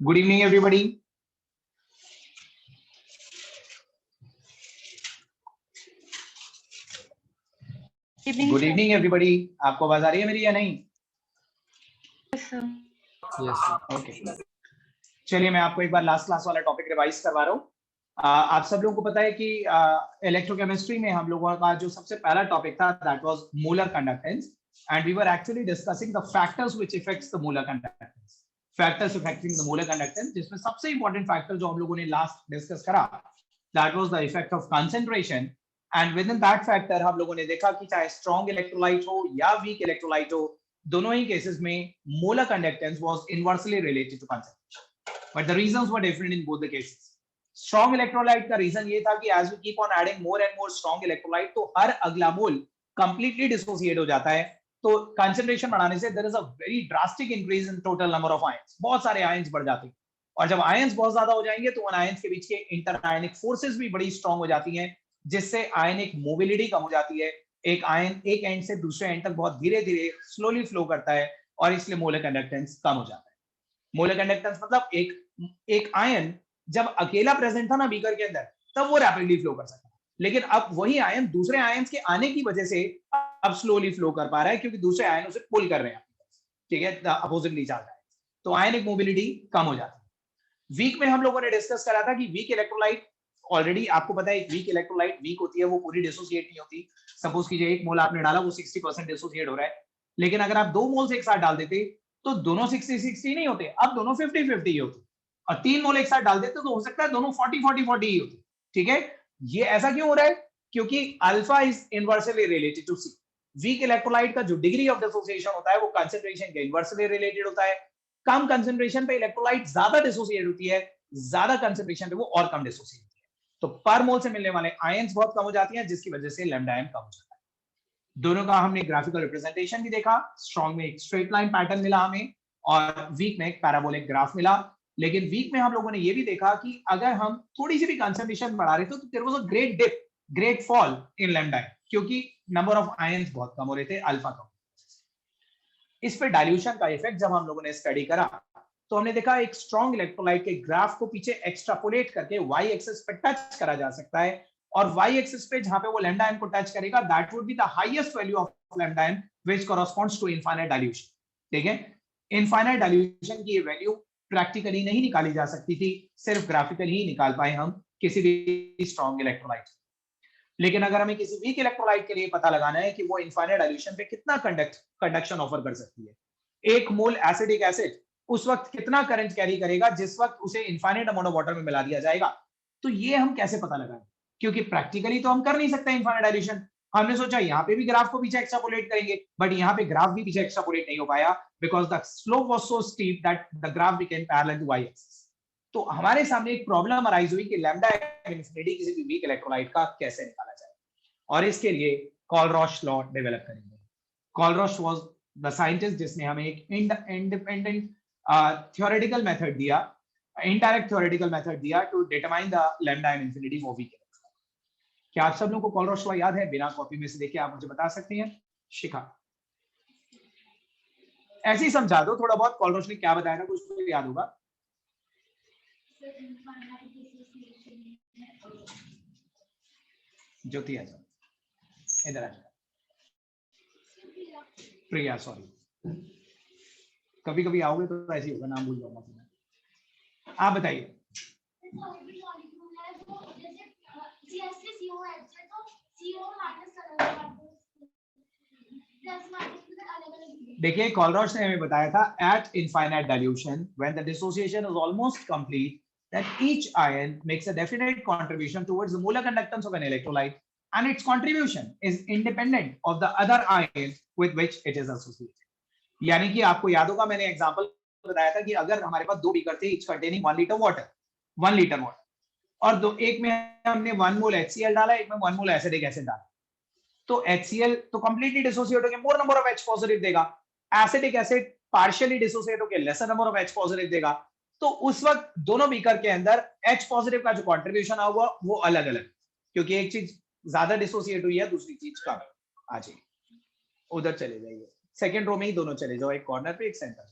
Good evening, everybody. Good evening, everybody. आपको आवाज आ रही है मेरी या नहीं? Yes, sir. Okay. चलिए मैं आपको एक बार लास्ट क्लास वाला टॉपिक रिवाइज करवा रहा हूँ। आप सब लोगों को पता है कि इलेक्ट्रोकेमिस्ट्री में हम लोगों का जो सबसे पहला टॉपिक था that was molar conductance and we were actually discussing the factors which affects the molar conductance. Factors affecting the molar conductance, जिसमें सबसे इंपॉर्टेंट फैक्टर जो हम लोगों ने लास्ट डिस्कस करा that was the effect of concentration. And within that factor हम लोगों ने देखा कि चाहे स्ट्रॉन्ग इलेक्ट्रोलाइट हो या वीक इलेक्ट्रोलाइट हो, दोनों ही केसेस में molar conductance was inversely related to concentration, but the reasons were different in both the cases. Strong electrolyte का रीजन ये था कि as we keep on adding more and more strong electrolyte तो हर अगला मोल completely dissociate हो जाता है, तो concentration बढ़ाने से there is a very drastic increase in total number of ions, बहुत सारे ions बढ़ जाते हैं और जब ions बहुत ज्यादा हो जाएंगे तो उन ions के बीच के इंटरआयनिक फोर्सेस भी बड़ी स्ट्रांग हो जाती हैं, जिससे आयनिक मोबिलिटी कम हो जाती है। एक आयन एक एंड से दूसरे एंड तक बहुत धीरे धीरे स्लोली फ्लो करता है और इसलिए मोलर कंडक्टेंस कम हो जाता है। मोलर कंडक्टेंस मतलब एक आयन जब अकेला प्रेजेंट था ना बीकर के अंदर तब वो रैपिडली फ्लो कर सकता है, लेकिन अब वही आयन दूसरे आयंस के आने की वजह से अब स्लोली फ्लो कर पा रहा है क्योंकि दूसरे आयन उसे पुल कर रहे हैं, ठीक है, अपोजिटली चार्ज है, तो आयनिक मोबिलिटी कम हो जाती है। वीक में हम लोगों ने डिस्कस करा था कि वीक इलेक्ट्रोलाइट, ऑलरेडी आपको पता है एक वीक इलेक्ट्रोलाइट वीक होती है, वो पूरी डिसोसिएट नहीं होती। सपोज कीजिए एक मोल आपने डाला वो 60% डिसोसिएट हो रहा है, लेकिन अगर आप दो मोल्स एक साथ डाल देते तो दोनों 60-60 नहीं होते, अब दोनों 50-50 होते, और तीन मोल एक साथ डाल देते तो हो सकता है दोनों 40-40-40 ही होते, ठीक है। ये ऐसा क्यों हो रहा है? क्योंकि alpha is inversely related to C. Weak electrolyte का जो डिग्री ऑफ डिसोसिएशन होता है वो कंसंट्रेशन के इनवर्सली रिलेटेड होता है। कम कंसंट्रेशन पे इलेक्ट्रोलाइट ज्यादा डिसोसिएट होती है, ज्यादा कंसंट्रेशन पे वो और कम डिसोसिएट होती है, तो पर मोल से मिलने वाले आयंस बहुत कम हो जाती हैं, जिसकी वजह से लैम्डा आयन कम हो जाता है। दोनों का हमने ग्राफिकल रिप्रेजेंटेशन भी देखा। स्ट्रॉन्ग में एक स्ट्रेट लाइन पैटर्न मिला हमें और वीक में एक पैराबोलिक ग्राफ मिला, लेकिन वीक में हम लोगों ने ये भी देखा कि अगर हम थोड़ी सी भी कंसंट्रेशन बढ़ा रहे थे तो there was a great dip, great fall in lambda, क्योंकि नंबर ऑफ आयंस बहुत कम हो रहे थे, अल्फा कम। इस पे डाइल्यूशन का इफेक्ट जब हम लोगों ने स्टडी करा तो हमने देखा एक स्ट्रॉन्ग इलेक्ट्रोलाइट के ग्राफ को पीछे एक्स्ट्रापोलेट करके वाई एक्सिस पे टच करा जा सकता है, और वाई एक्सिस पे जहां पे वो लैम्डा आयन को टच करेगा that would be the highest value of lambda ion which corresponds to infinite dilution, ठीक है। इनफाइनाइट डाइल्यूशन की ये वैल्यू प्रैक्टिकली नहीं निकाली जा सकती थी, सिर्फ ग्राफिकली ही निकाल पाए हम किसी भी स्ट्रॉन्ग इलेक्ट्रोलाइट। लेकिन अगर हमें किसी वीक इलेक्ट्रोलाइट के लिए पता लगाना है कि वो इनफाइनाइट डाइल्यूशन पे कितना कंडक्शन ऑफर कर सकती है, एक मोल एसिडिक एसिड उस वक्त कितना करंट कैरी करेगा जिस वक्त उसे इनफाइनाइट अमाउंट ऑफ वाटर में मिला दिया जाएगा, तो ये हम कैसे पता लगाएं? क्योंकि प्रैक्टिकली तो हम कर नहीं सकते इनफाइनाइट डाइल्यूशन। हमने सोचा यहाँ पे भी ग्राफ को पीछे एक्स्ट्रापोलेट करेंगे, बट यहाँ पे ग्राफ भी पीछे एक्स्ट्रापोलेट नहीं हो पाया because the slope was so steep that the graph became parallel to Y axis. तो हमारे सामने एक प्रॉब्लम अराइज हुई कि लैम्डा इन्फिनिटी किसी भी वीक इलेक्ट्रोलाइट का कैसे निकाला जाए, और इसके लिए कॉलरॉश लॉ डेवलप करेंगे। कॉलरॉश वाज द साइंटिस्ट जिसने हमें एक इंडिपेंडेंट theoretical मेथड दिया, इनडायरेक्ट theoretical मेथड दिया to determine the lambda infinity for weak electrolyte. क्या आप सब लोगों को कॉलरॉश लॉ याद है? बिना कॉपी में से देखे आप मुझे बता सकते हैं? शिखा ऐसे ही समझा दो थोड़ा बहुत, कॉलरॉश ने क्या बताया था कुछ तो याद होगा। ज्योति आ जाओ, इधर आ जाओ। प्रिया सॉरी, कभी कभी आओगे तो ऐसे ही होगा, नाम भूल जाऊंगा। आप बताइए। देखिए कॉलरॉश ने हमें बताया था eight infinite dilution when the dissociation is almost complete that each ion makes a definite contribution towards the molar conductance of an electrolyte and its contribution is independent of the other ions with which it is associated। यानी कि आपको याद होगा मैंने example बताया था कि अगर हमारे पास दो बीकर थे each containing 1 liter water, 1 liter water, और दो एक में हमने 1 मोल HCl डाला, एक में 1 मोल एसिडिक एसिड डाला, तो HCl तो कंप्लीटली डिसोसिएट होकर मोर नंबर ऑफ H पॉजिटिव देगा, एसिडिक एसिड पार्शियली डिसोसिएट होकर laser number of H positive देगा, तो उस वक्त दोनों बीकर के अंदर H पॉजिटिव का जो कंट्रीब्यूशन होगा वो अलग अलग, क्योंकि एक चीज ज्यादा डिसोसिएट हुई है दूसरी चीज कम। आ जाइए उधर चले जाइए, सेकंड रो में ही दोनों चले जाओ, एक कॉर्नर पे एक सेंटर।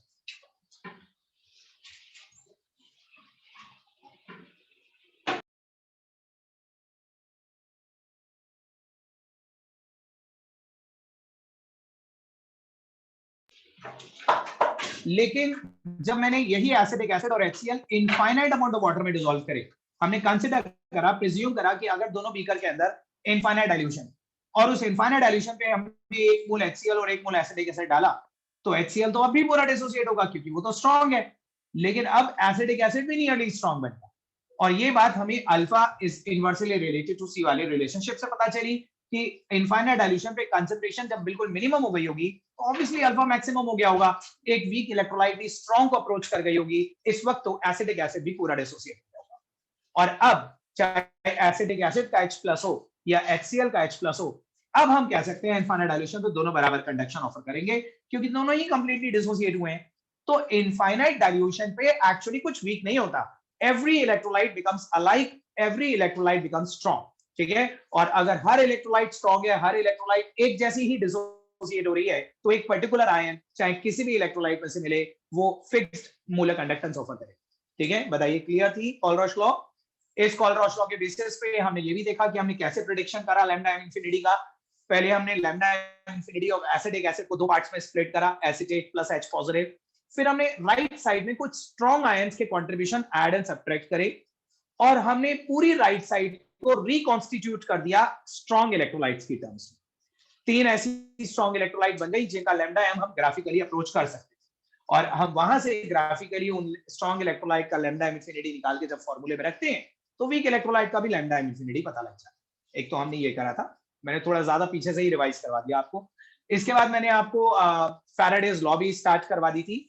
लेकिन जब मैंने यही एसिटिक एसिड और HCl infinite amount of water में डिसॉल्व करे, हमने कंसीडर करा, प्रिज्यूम करा कि अगर दोनों बीकर के अंदर इनफाइनाइट डाइल्यूशन, और उस इनफाइनाइट डाइल्यूशन पे हमने 1 मोल HCl और 1 मोल एसिटिक एसिड डाला, तो HCl तो अब भी पूरा डिसोसिएट होगा क्योंकि वो तो स्ट्रांग है, लेकिन अब एसिटिक एसिड भी नियरली स्ट्रांग बन गया। और ये बात हमें alpha is inversely related to C वाले रिलेशनशिप से पता चली कि इनफाइनाइट डाइल्यूशन पे कंसंट्रेशन जब बिल्कुल मिनिमम हो गई होगी तो ऑब्वियसली अल्फा मैक्सिमम हो गया होगा, एक वीक इलेक्ट्रोलाइट भी स्ट्रांग को अप्रोच कर गई होगी, इस वक्त तो एसिटिक एसिड भी पूरा डिसोसिएट हो गया होगा। और अब चाहे एसिटिक एसिड का H+ हो या HCl का H+ हो, अब हम कह सकते हैं इनफाइनाइट डाइल्यूशन तो दोनों बराबर कंडक्शन ऑफर करेंगे क्योंकि दोनों ही कंप्लीटली डिसोसिएट हुए हैं। तो इनफाइनाइट डाइल्यूशन पे एक्चुअली कुछ वीक नहीं होता, every electrolyte becomes alike, every electrolyte becomes strong, ठीक है। और अगर हर इलेक्ट्रोलाइट स्ट्रांग है, हर इलेक्ट्रोलाइट एक जैसी ही डिसोसिएट हो रही है, तो एक पर्टिकुलर आयन चाहे किसी भी इलेक्ट्रोलाइट में से मिले वो फिक्स्ड मोलर कंडक्टेंस ऑफर करे, ठीक है। बताइए क्लियर थी कॉलरॉश लॉ? इस कॉलरॉश लॉ के बेसिस पे हमने ये भी देखा कि हमने कैसे प्रेडिक्शन करा लैम्डा एम इंफिनिटी का। पहले हमने lambda M infinity of acetic acid को 2 पार्ट्स में स्प्लिट करा, एसिटेट प्लस H पॉजिटिव। फिर हमने राइट साइड में कुछ स्ट्रॉन्ग आयंस के कंट्रीब्यूशन ऐड एंड सब्ट्रैक्ट करे, और हमने पूरी राइट साइड को रिकॉन्स्टिट्यूट कर दिया स्ट्रॉन्ग इलेक्ट्रोलाइट्स की टर्म्स में। 3 ऐसी स्ट्रॉन्ग इलेक्ट्रोलाइट बन गई जिनका लैम्डा एम हम ग्राफिकली अप्रोच कर सकते हैं, और हम वहां से ग्राफिकली उन स्ट्रॉन्ग इलेक्ट्रोलाइट का लैम्डा एम इंफिनिटी निकाल के जब फॉर्मूले में रखते हैं तो वीक इलेक्ट्रोलाइट का भी लैम्डा एम इंफिनिटी पता लग जाता है। एक तो हमने ये करा था, मैंने थोड़ा ज्यादा पीछे से ही रिवाइज करवा दिया आपको। इसके बाद मैंने आपको फैराडेज लॉ भी स्टार्ट करवा दी थी,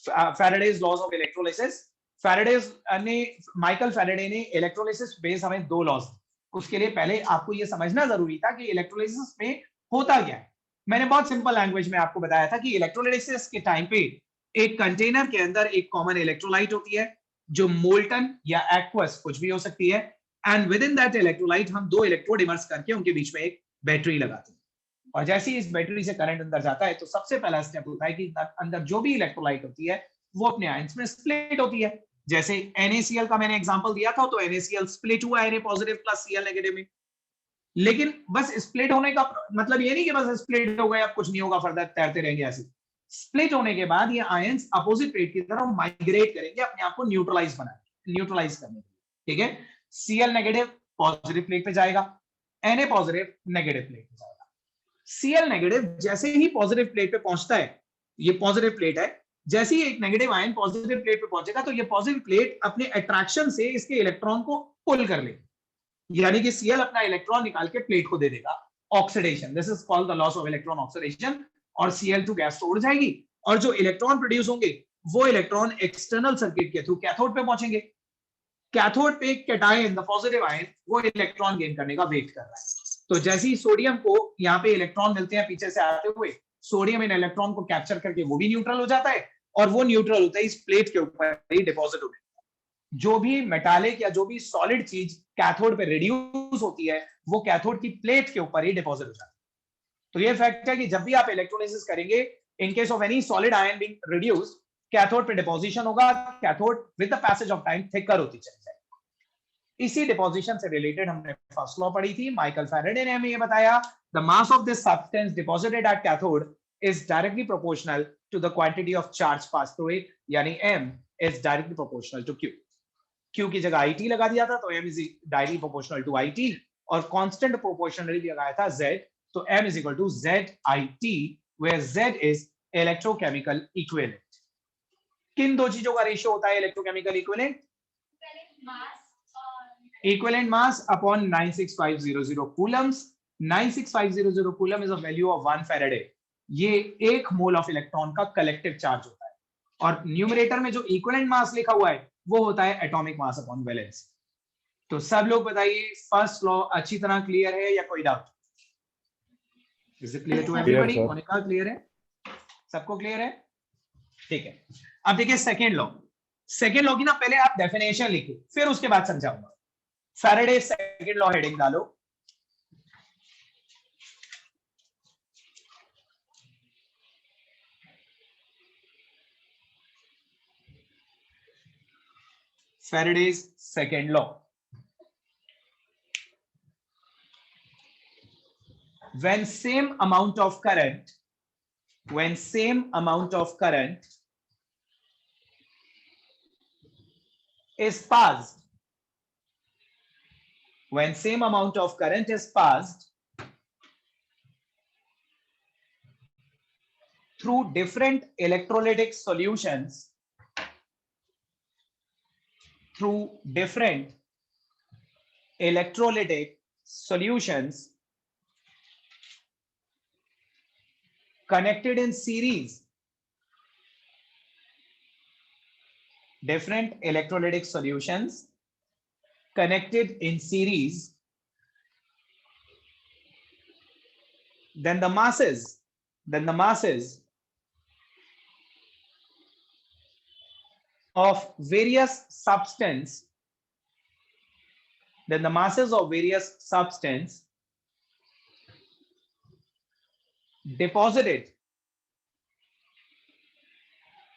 Faraday's laws of electrolysis. Faraday's ने, माइकल फैराडे ने इलेक्ट्रोलिसिस बेस हमें 2 लॉज, उसके लिए पहले आपको ये समझना जरूरी था कि इलेक्ट्रोलिसिस में होता क्या है। मैंने बहुत सिंपल लैंग्वेज में आपको बताया था कि इलेक्ट्रोलिसिस के टाइम पे एक कंटेनर के अंदर एक कॉमन इलेक्ट्रोलाइट होती है जो मोल्टन या एक्वस कुछ भी हो सकती है, and within that electrolyte हम 2 इलेक्ट्रोड इमर्स करके उनके बीच में एक बैटरी लगाते हैं, और जैसे ही इस बैटरी से करंट अंदर जाता है तो सबसे पहला स्टेप होता है कि अंदर जो भी इलेक्ट्रोलाइट होती है वो अपने आयंस में स्प्लिट होती है। जैसे NaCl का मैंने एग्जांपल दिया था, तो NaCl स्प्लिट हुआ Na positive plus Cl negative में। लेकिन बस स्प्लिट होने का मतलब ये नहीं कि बस स्प्लिट हो गया अब कुछ नहीं होगा, फर्दर तैरते रहेंगे ऐसे। स्प्लिट होने के बाद ये आयंस अपोजिट प्लेट की तरफ माइग्रेट करेंगे अपने आप को न्यूट्रलाइज करने के लिए, ठीक है। Cl नेगेटिव पॉजिटिव प्लेट पे जाएगा, Na पॉजिटिव नेगेटिव प्लेट पे जाएगा। Cl नेगेटिव जैसे ही पॉजिटिव प्लेट पे पहुंचता है, ये पॉजिटिव प्लेट है, जैसे ही एक नेगेटिव आयन पॉजिटिव प्लेट पे पहुंचेगा तो ये पॉजिटिव प्लेट अपने अट्रैक्शन से इसके इलेक्ट्रॉन को पुल कर लेगी, यानी कि Cl अपना इलेक्ट्रॉन निकाल के प्लेट को दे देगा। Oxidation, this is called the loss of electron oxidation, और Cl2 गैस तो उड़ जाएगी, और जो इलेक्ट्रॉन प्रोड्यूस होंगे वो इलेक्ट्रॉन एक्सटर्नल सर्किट के थ्रू कैथोड पे पहुंचेंगे। कैथोड पे कैटायन, द पॉजिटिव आयन, वो इलेक्ट्रॉन गेन करने का वेट कर रहा है। तो जैसे ही सोडियम को यहाँ पे इलेक्ट्रॉन मिलते हैं पीछे से आते हुए, सोडियम इन इलेक्ट्रॉन को कैप्चर करके वो भी न्यूट्रल हो जाता है, और वो न्यूट्रल होता है इस प्लेट के ऊपर ही डिपॉजिट होता है। जो भी मेटालिक या जो भी सॉलिड चीज कैथोड पे रिड्यूस होती है वो कैथोड की प्लेट के ऊपर ही डिपॉजिट हो जाती है। तो ये फैक्ट है कि जब भी आप इलेक्ट्रोलिसिस करेंगे, in case of any solid ion being reduced, cathode पे डिपोजिशन होगा, cathode with the passage of time thicker होती चली जाएगी। इसी डिपोजिशन से रिलेटेड हमने फर्स्ट लॉ पढ़ी थी, माइकल फैराडे ने हमें ये बताया, the mass of this substance deposited at cathode is directly proportional to the quantity of charge pass through it, यानी m is directly proportional to q। q की जगह it लगा दिया था, तो m is directly proportional to it, और constant proportionally लगाया था z, तो m is equal to ZIT, where Z is electrochemical equivalent। किन दो चीजों का रेशियो होता है electrochemical equivalent? Equivalent mass upon 96500 Coulomb's. 96500 coulomb is a value of 1 Faraday. ये 1 मोल ऑफ इलेक्ट्रॉन का कलेक्टिव चार्ज होता है, और न्यूमरेटर में जो इक्विवेलेंट मास लिखा हुआ है वो होता है एटॉमिक मास अपॉन वैलेंस। तो सब लोग बताइए फर्स्ट लॉ अच्छी तरह क्लियर है या कोई doubt? Is it clear to everybody? Monika clear है? सबको क्लियर है? ठीक है। अब देखिए सेकेंड लॉ। सेकेंड लॉ की ना पहले आप डेफिनेशन लिखिए, फिर उसके बाद समझाऊंगा। फैराडे सेकेंड लॉ हेडिंग डालो। Faraday's second law. When same amount of current when same amount of current is passed, when same amount of current is passed through different electrolytic solutions, through different electrolytic solutions connected in series, different electrolytic solutions connected in series, then the masses of various substance, then the masses of various substance deposited,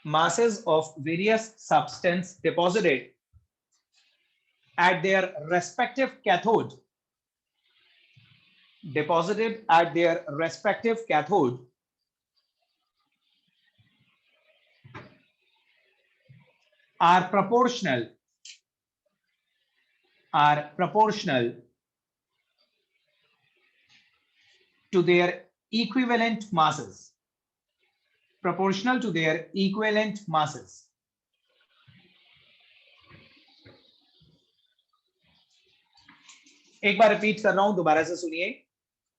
masses of various substance deposited at their respective cathode, deposited at their respective cathode are proportional to their equivalent masses, proportional to their equivalent masses. एक बार repeat कर रहा हूं, दोबारा से सुनिए.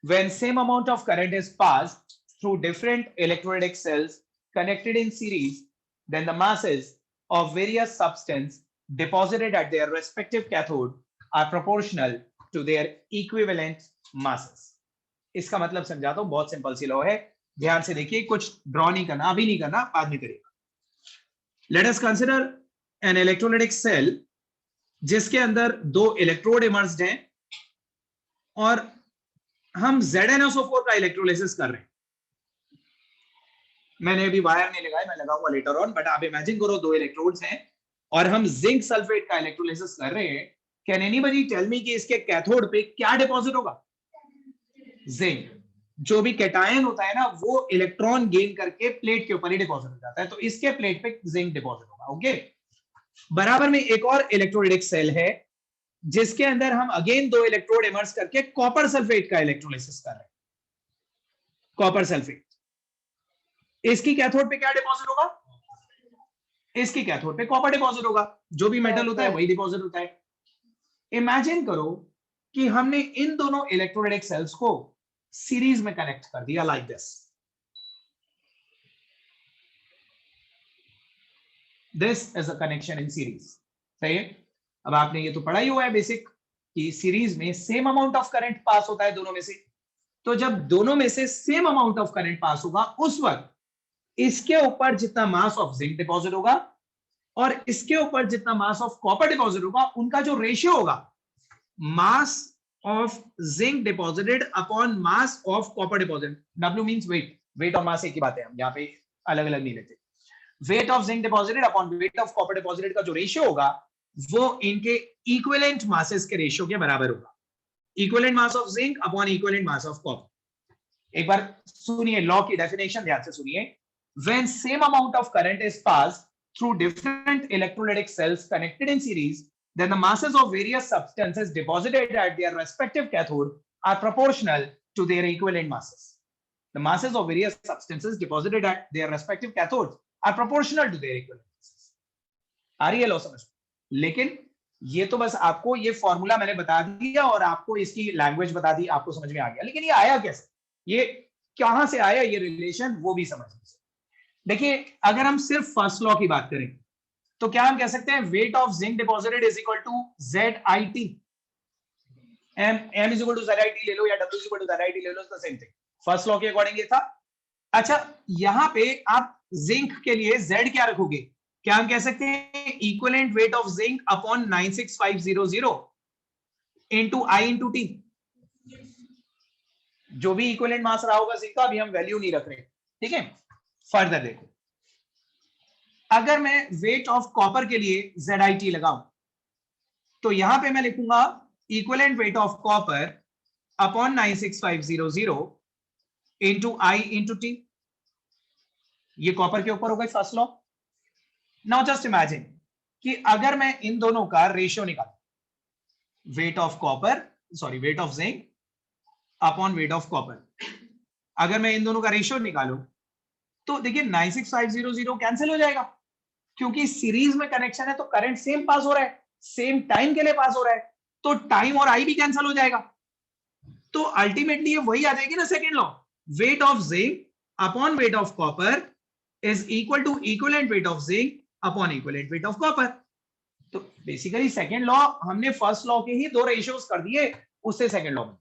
When same amount of current is passed through different electrolytic cells connected in series, then the masses of various substance deposited at their respective cathode are proportional to their equivalent masses. इसका मतलब समझाता हूं, बहुत simple सी law है, ध्यान से देखिए, कुछ ड्रॉ नहीं करना, अभी नहीं करना, बाद में करिएगा. Let us consider an electrolytic cell जिसके अंदर दो इलेक्ट्रोड इमर्स्ड हैं और हम ZnSO4 का इलेक्ट्रोलिसिस कर रहे हैं. मैंने अभी वायर नहीं लगाया, मैं लगाऊंगा लेटर ऑन, बट आप इमेजिन करो दो इलेक्ट्रोड्स हैं और हम जिंक सल्फेट का इलेक्ट्रोलिसिस कर रहे हैं. कैन एनीबडी टेल मी कि इसके कैथोड पे क्या डिपॉजिट होगा? जिंक. जो भी कैटायन होता है ना, वो इलेक्ट्रॉन गेन करके प्लेट के ऊपर ही डिपॉजिट हो जाता है, तो इसके प्लेट पे जिंक डिपॉजिट होगा. ओके, बराबर में एक और इलेक्ट्रोलाइटिक सेल है जिसके अंदर हम अगेन दो इलेक्ट्रोड इमर्स करके कॉपर सल्फेट का इलेक्ट्रोलिसिस कर रहे हैं. कॉपर सल्फेट, इसकी कैथोड पे क्या डिपॉजिट होगा? इसकी कैथोड पे कॉपर डिपॉजिट होगा. जो भी मेटल होता है वही डिपॉजिट होता है. इमेजिन करो कि हमने इन दोनों इलेक्ट्रोलाइटिक सेल्स को सीरीज में कनेक्ट कर दिया, like this. This is a connection in series. सही है. अब आपने ये तो पढ़ा ही हुआ है बेसिक कि सीरीज में same amount of current pass होता है दोनों में से. तो जब दोनों में से same amount of current pass होगा, उस वक्त इसके ऊपर जितना मास ऑफ जिंक डिपॉजिट होगा और इसके ऊपर जितना मास ऑफ कॉपर डिपॉजिट होगा, उनका जो रेशियो होगा, mass of zinc deposited upon mass of copper deposit. W means weight. Weight और मास एक ही बात है, हम यहाँ पे अलग अलग नहीं लेते. Wait of zinc deposited upon weight of copper deposited का जो रेशियो होगा वो इनके इक्विवेलेंट मासेस के रेशियो के बराबर होगा. Equivalent mass of zinc upon equivalent mass of copper. एक बार सुनिए लॉ की डेफिनेशन, ध्यान से सुनिए. When same amount of current is passed through different electrolytic cells connected in series, then the masses of various substances deposited at their respective cathode are proportional to their equivalent masses. The masses of various substances deposited at their respective cathodes are proportional to their equivalent masses. आ रही है law समझ? लेकिन ये तो बस आपको ये formula मैंने बता दिया और आपको इसकी लैंग्वेज बता दी, आपको समझ में आ गया. लेकिन ये आया कैसे, ये कहां से आया, ये रिलेशन, वो भी समझ. देखिए, अगर हम सिर्फ फर्स्ट लॉ की बात करें तो क्या हम कह सकते हैं weight of zinc deposited is equal to ZIT. M is equal to ZIT ले लो या W is equal to ZIT ले लो, the same thing. First law के अकॉर्डिंग ये था. अच्छा, यहां पे आप जिंक के लिए Z क्या रखोगे? क्या हम कह सकते हैं equivalent weight of zinc upon 96500 into I into T. जो भी इक्विवेलेंट मास रहा होगा जिंक का, अभी हम वैल्यू नहीं रख रहे, ठीक है. फर्दर देखो, अगर मैं वेट ऑफ कॉपर के लिए ZIT लगाऊं तो यहां पे मैं लिखूंगा equivalent weight of copper upon 96500 into I into T. ये कॉपर के ऊपर हो गई first law. Now just imagine कि अगर मैं इन दोनों का रेशियो निकालूं, wait of copper, sorry wait of zinc upon weight of copper, अगर मैं इन दोनों का रेशियो निकालूं तो देखिए 96500 कैंसिल हो जाएगा, क्योंकि सीरीज में कनेक्शन है तो करंट सेम पास हो रहा है, सेम टाइम के लिए पास हो रहा है, तो टाइम और आई भी कैंसिल हो जाएगा। तो अल्टीमेटली ये वही आ जाएगी ना second law, weight of zinc upon weight of copper is equal to equivalent weight of zinc upon equivalent weight of copper. तो बेसिकली सेकेंड लॉ हमने फर्स्ट लॉ के ही दो रेशियोज कर दिए, उससे सेकेंड लॉ में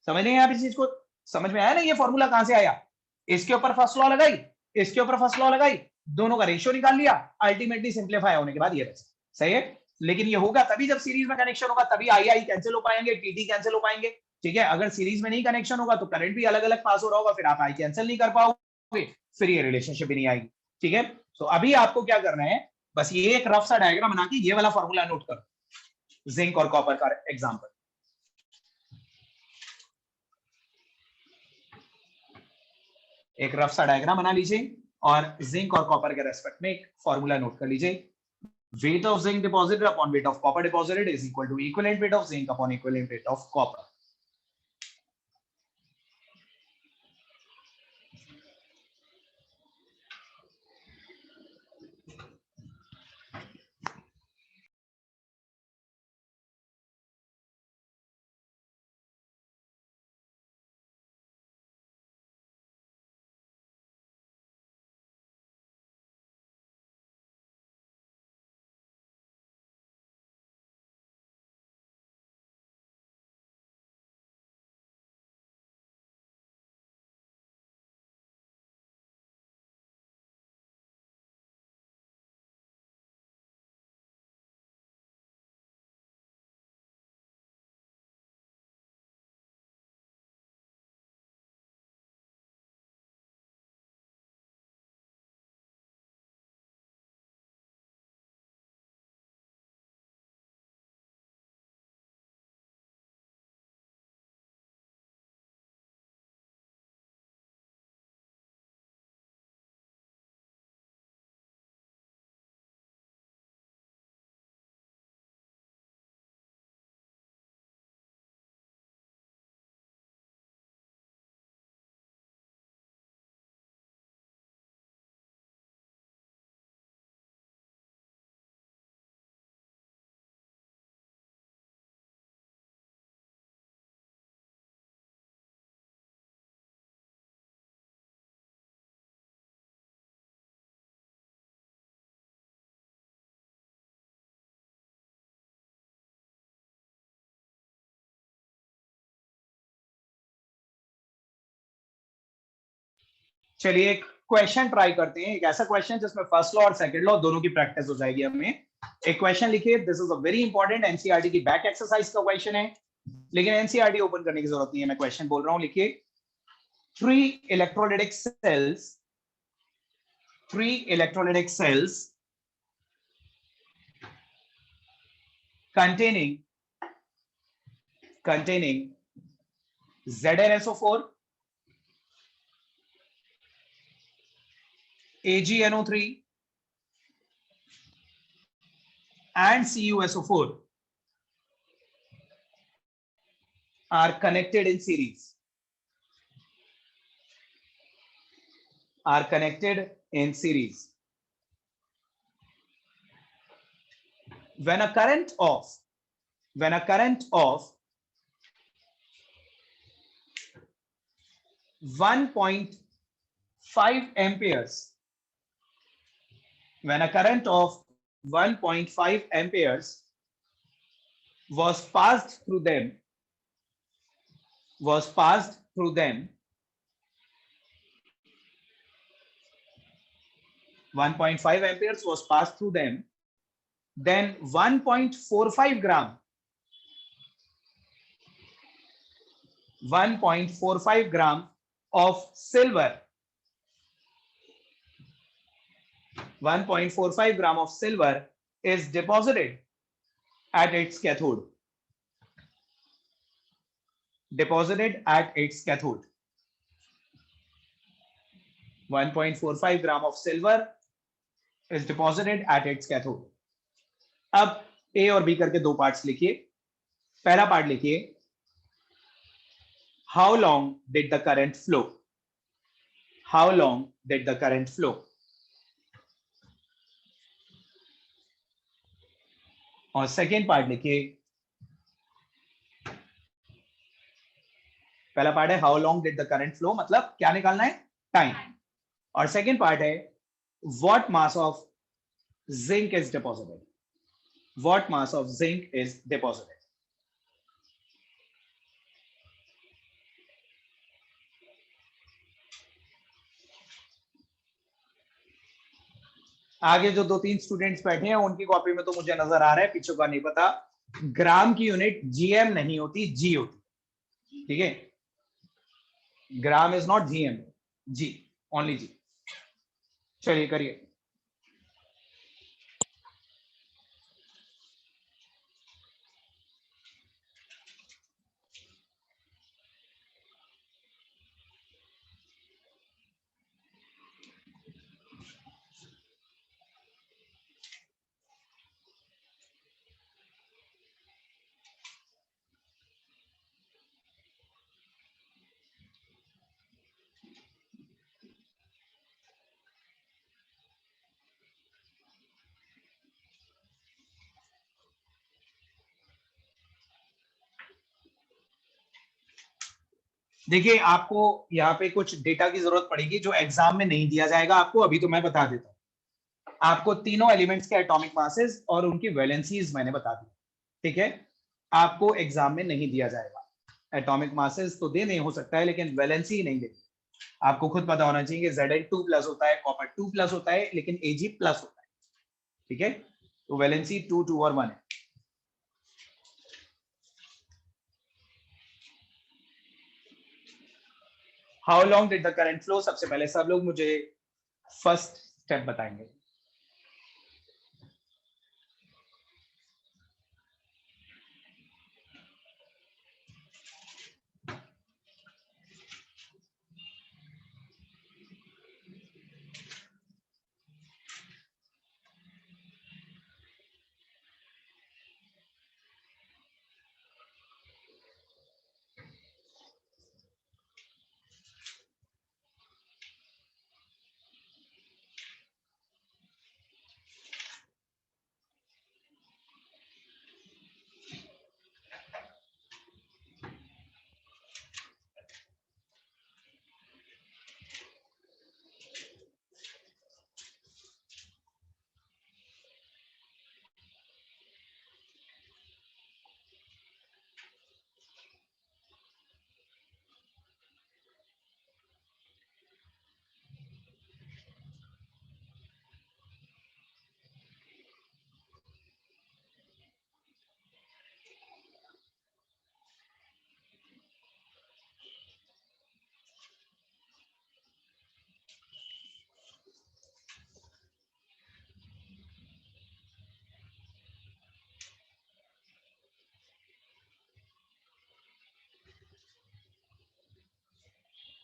समझ नहीं आया इस चीज को, समझ में आया ना ये फॉर्मूला कहां से आया, इसके ऊपर फर्स्ट लॉ लगाई, इसके ऊपर फर्स्ट लॉ लगाई, दोनों का रेशियो निकाल लिया, अल्टीमेटली सिंप्लीफाई होने के बाद ये सही है। लेकिन ये होगा तभी जब सीरीज में कनेक्शन होगा, तभी आई आई कैंसिल हो पाएंगे, टीटी कैंसिल हो पाएंगे, ठीक है। अगर सीरीज में नहीं कनेक्शन होगा तो करंट भी अलग अलग पास हो रहा होगा, फिर आप आई कैंसिल नहीं कर पाओगे, फिर ये रिलेशनशिप भी नहीं आएगी, ठीक है। तो अभी आपको क्या करना है, बस ये एक रफ सा डायग्राम बना के ये वाला फॉर्मूला नोट करो, जिंक और कॉपर का एग्जांपल। एक रफ सा डायग्राम बना लीजिए और जिंक और कॉपर के रेस्पेक्ट में एक फॉर्मूला नोट कर लीजिए। Weight of zinc deposited upon weight of copper deposited is equal to equivalent weight of zinc upon equivalent weight of copper. चलिए एक क्वेश्चन ट्राई करते हैं, एक ऐसा क्वेश्चन जिसमें फर्स्ट लॉ और सेकंड लॉ दोनों की प्रैक्टिस हो जाएगी हमें। एक क्वेश्चन लिखिए, this is a very important NCERT की बैक एक्सरसाइज का क्वेश्चन है, लेकिन एनसीईआरटी ओपन करने की जरूरत नहीं है, मैं क्वेश्चन बोल रहा हूं, लिखिए। three electrolytic cells containing ZnSO4, AgNO3 and CuSO4 are connected in series. When a current of 1.5 amperes, when a current of 1.5 amperes was passed through them, 1.5 amperes was passed through them, then 1.45 gram of silver, 1.45 gram of silver is deposited at its cathode. 1.45 gram of silver is deposited at its cathode. अब ए और B करके दो parts लिखिए। पहला part लिखिए, how long did the current flow, how long did the current flow. और second part लिखिए, पहला पार्ट है how long did the current flow, मतलब क्या निकालना है, टाइम। और सेकेंड पार्ट है what mass of zinc is deposited, what mass of zinc is deposited. आगे जो दो तीन स्टूडेंट्स बैठे हैं उनकी कॉपी में तो मुझे नजर आ रहा है, पीछे का नहीं पता, ग्राम की यूनिट जीएम नहीं होती, जी होती। ठीक है, gram is not GM, g, only g. चलिए करिए। देखिए, आपको यहाँ पे कुछ डेटा की जरूरत पड़ेगी जो एग्जाम में नहीं दिया जाएगा आपको, अभी तो मैं बता देता हूँ। आपको तीनों एलिमेंट्स के एटॉमिक मासेस और उनकी वैलेंसीज मैंने बता दी, ठीक है। आपको एग्जाम में नहीं दिया जाएगा, एटॉमिक मासेस तो दे नहीं हो सकता है लेकिन वैलेंसी नहीं देगी। आपको खुद पता होना चाहिए कि Zn2+ होता है, कॉपर 2+ होता है, लेकिन Ag+ होता है, ठीक है। तो वैलेंसी 2, 2 और 1 है। How long did the current flow, सबसे पहले सब लोग मुझे फर्स्ट स्टेप बताएंगे।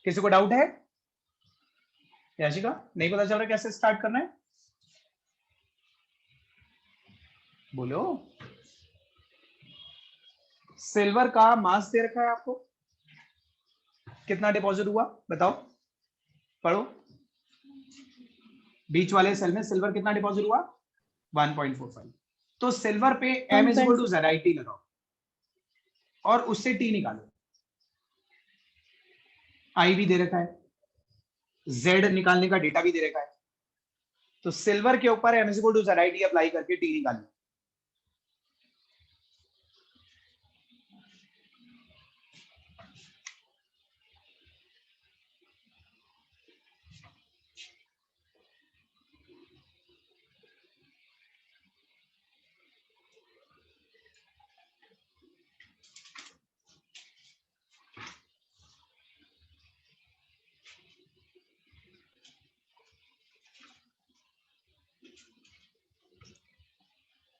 किसी को डाउट है? याशिका, नहीं पता चल रहा कैसे स्टार्ट करना है? बोलो। सिल्वर का मास दे रखा है आपको, कितना डिपॉजिट हुआ बताओ, पढ़ो। बीच वाले सेल में सिल्वर कितना डिपॉजिट हुआ, 1.45। तो सिल्वर पे M = ZIT लगाओ और उससे T निकालो। I भी दे रखा है, Z निकालने का डेटा भी दे रखा है, तो सिल्वर के ऊपर M = ZIT अप्लाई करके T निकालो।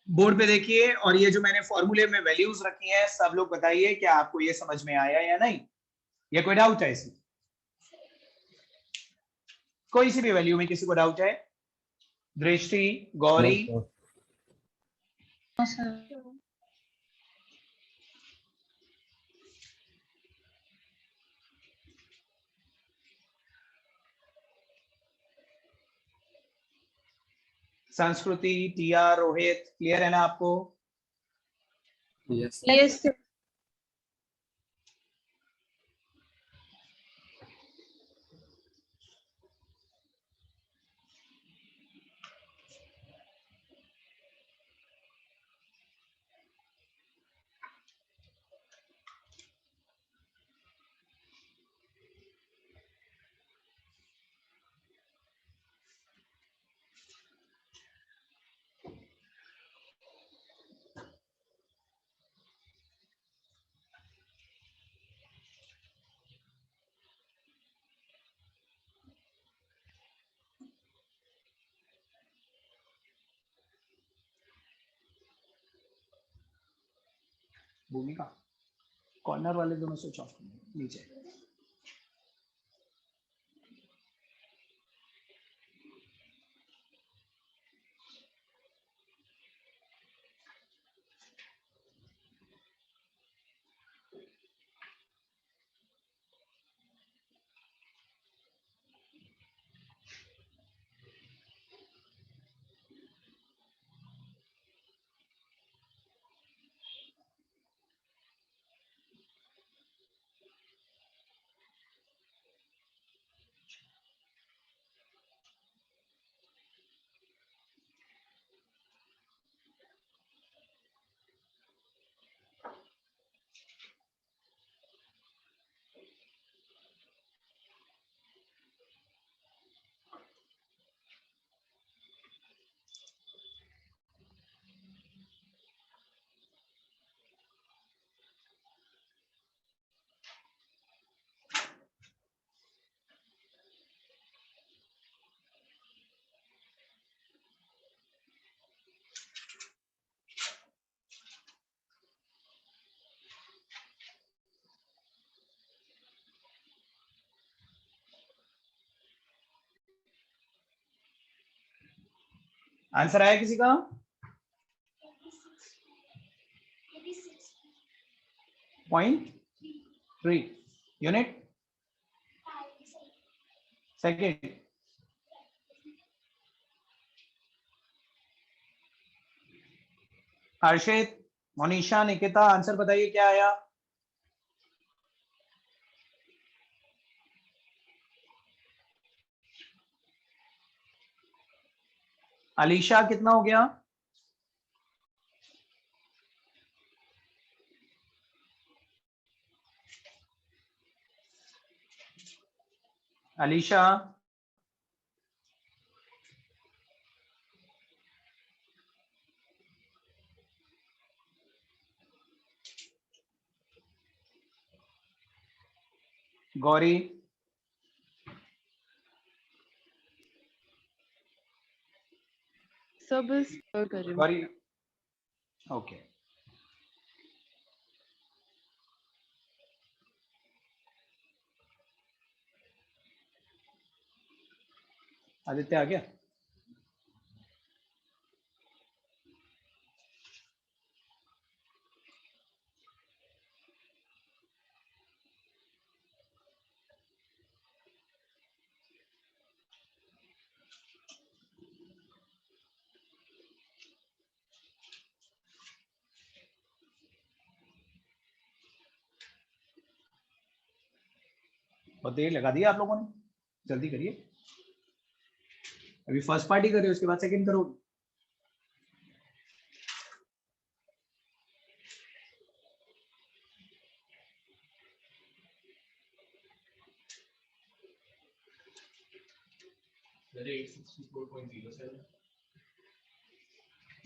बोर्ड पे देखिए, और ये जो मैंने फॉर्मूले में वैल्यूज रखी हैं, सब लोग बताइए क्या आपको ये समझ में आया या नहीं, या कोई डाउट है इसमें? कोई सी भी वैल्यू में किसी को डाउट है? दृष्टि, गौरी, संस्कृति, टिया, रोहित, क्लियर है ना आपको? यस यस भूमिका, कॉर्नर वाले दोनों स्विच ऑफ नीचे। आंसर आया किसी का? Point 3 unit second. Harshit, Monisha, Nikita, answer बताइए क्या आया? अलीशा कितना हो गया? अलीशा, गौरी, सब कर रही हूँ। गौरी, ओके। आदित्य आ गया? बहुत देर लगा दिया आप लोगों ने, जल्दी करिए। अभी फर्स्ट पार्टी करिए, उसके बाद सेकंड करोगे।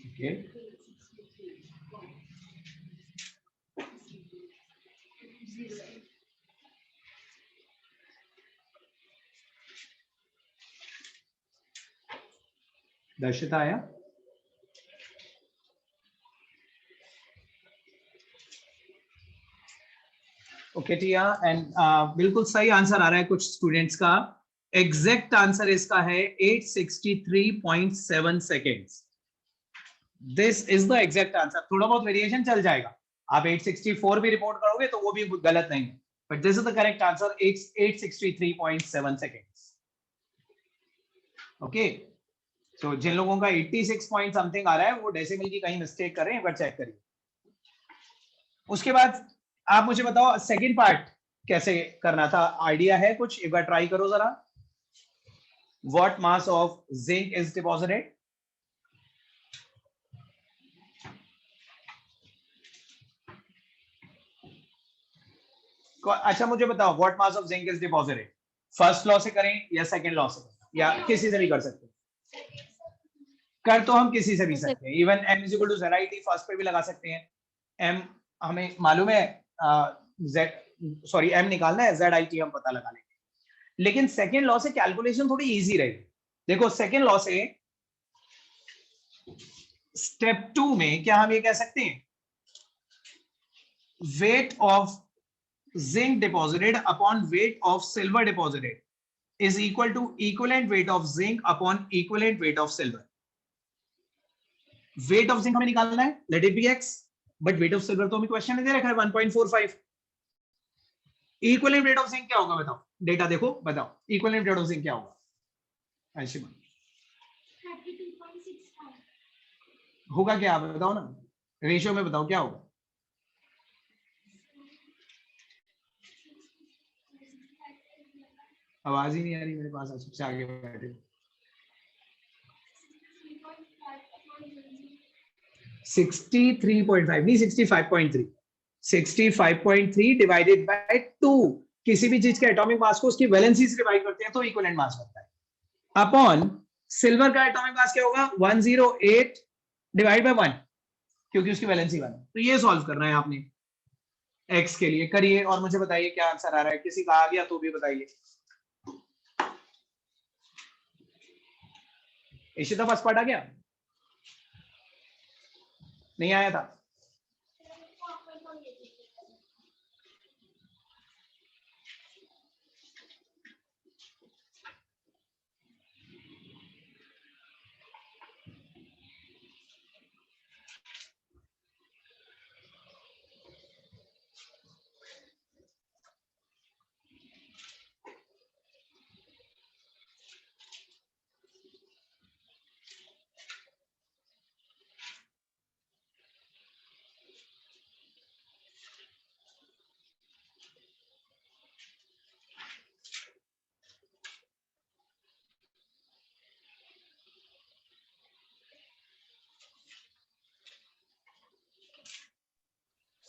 ओके, दर्शिता आया? ओके टिया, एंड बिल्कुल सही आंसर आ रहा है कुछ स्टूडेंट्स का। एग्जैक्ट आंसर इसका है 863.7 seconds. This is the exact answer. थोड़ा बहुत वेरिएशन चल जाएगा, आप 864 भी रिपोर्ट करोगे तो वो भी गलत नहीं है, but this is the correct answer, 863.7 seconds. Okay, तो जिन लोगों का 86 पॉइंट समथिंग आ रहा है वो डेसिमल की कहीं मिस्टेक कर रहे हैं, एक बार चेक करिए। उसके बाद आप मुझे बताओ सेकंड पार्ट कैसे करना था, आइडिया है कुछ? एक बार ट्राई करो जरा। What mass of zinc is deposited? अच्छा मुझे बताओ, what mass of zinc is deposited? First law से करें या सेकंड लॉ से, या किसी से भी कर सकते हैं? कर तो हम किसी से भी सकते हैं, even m is equal to ZIT first पे भी लगा सकते हैं। m हमें मालूम है, m निकालना है, ZIT हम पता लगा लेंगे। लेकिन सेकेंड लॉ से कैलकुलेशन थोड़ी इजी रहेगी। देखो सेकेंड लॉ से स्टेप 2 में क्या हम ये कह सकते हैं, weight of zinc deposited upon weight of silver deposited is equal to equivalent weight of zinc upon equivalent weight of silver. Weight of zinc हमें निकालना है, let it be x, but weight of silver तो हमें question में दे रखा है 1.45. Equivalent weight of zinc क्या होगा बताओ, डेटा देखो बताओ, equivalent weight of zinc क्या होगा? आयशिमा 32.65 होगा क्या, बताओ ना, रेशियो में बताओ क्या होगा? आवाज ही नहीं आ रही मेरे पास, सबसे आगे बैठे। 63.5 नहीं 65.3, 65.3 डिवाइडेड बाय 2, किसी भी चीज के एटॉमिक मास को उसकी वैलेंसी से डिवाइड करते हैं तो इक्विवेलेंट मास बनता है। अपॉन सिल्वर का एटॉमिक मास क्या होगा, 108 डिवाइड बाय 1, क्योंकि उसकी वैलेंसी 1 है। तो ये सॉल्व करना है आपने x के लिए, करिए और मुझे बताइए क्या आंसर आ रहा है। किसी का आ गया तो भी बताइए। इशिता फर्स्ट पार्ट आ गया? नहीं आया था?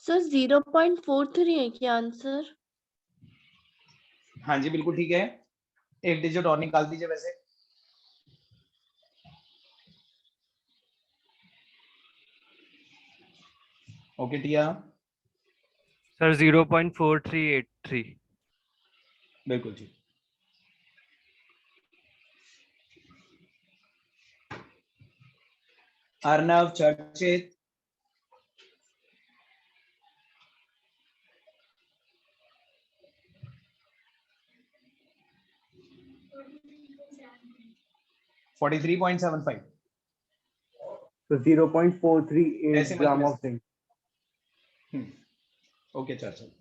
सर 0.43 है क्या आंसर? हाँ जी बिल्कुल ठीक है, एक डिजिट और निकाल दीजिए वैसे। Okay Tiya, sir 0.4383। बिल्कुल ठीक। Arnav, Charchit, forty 43.75, So 0.438 gram of zinc. Okay Charchit,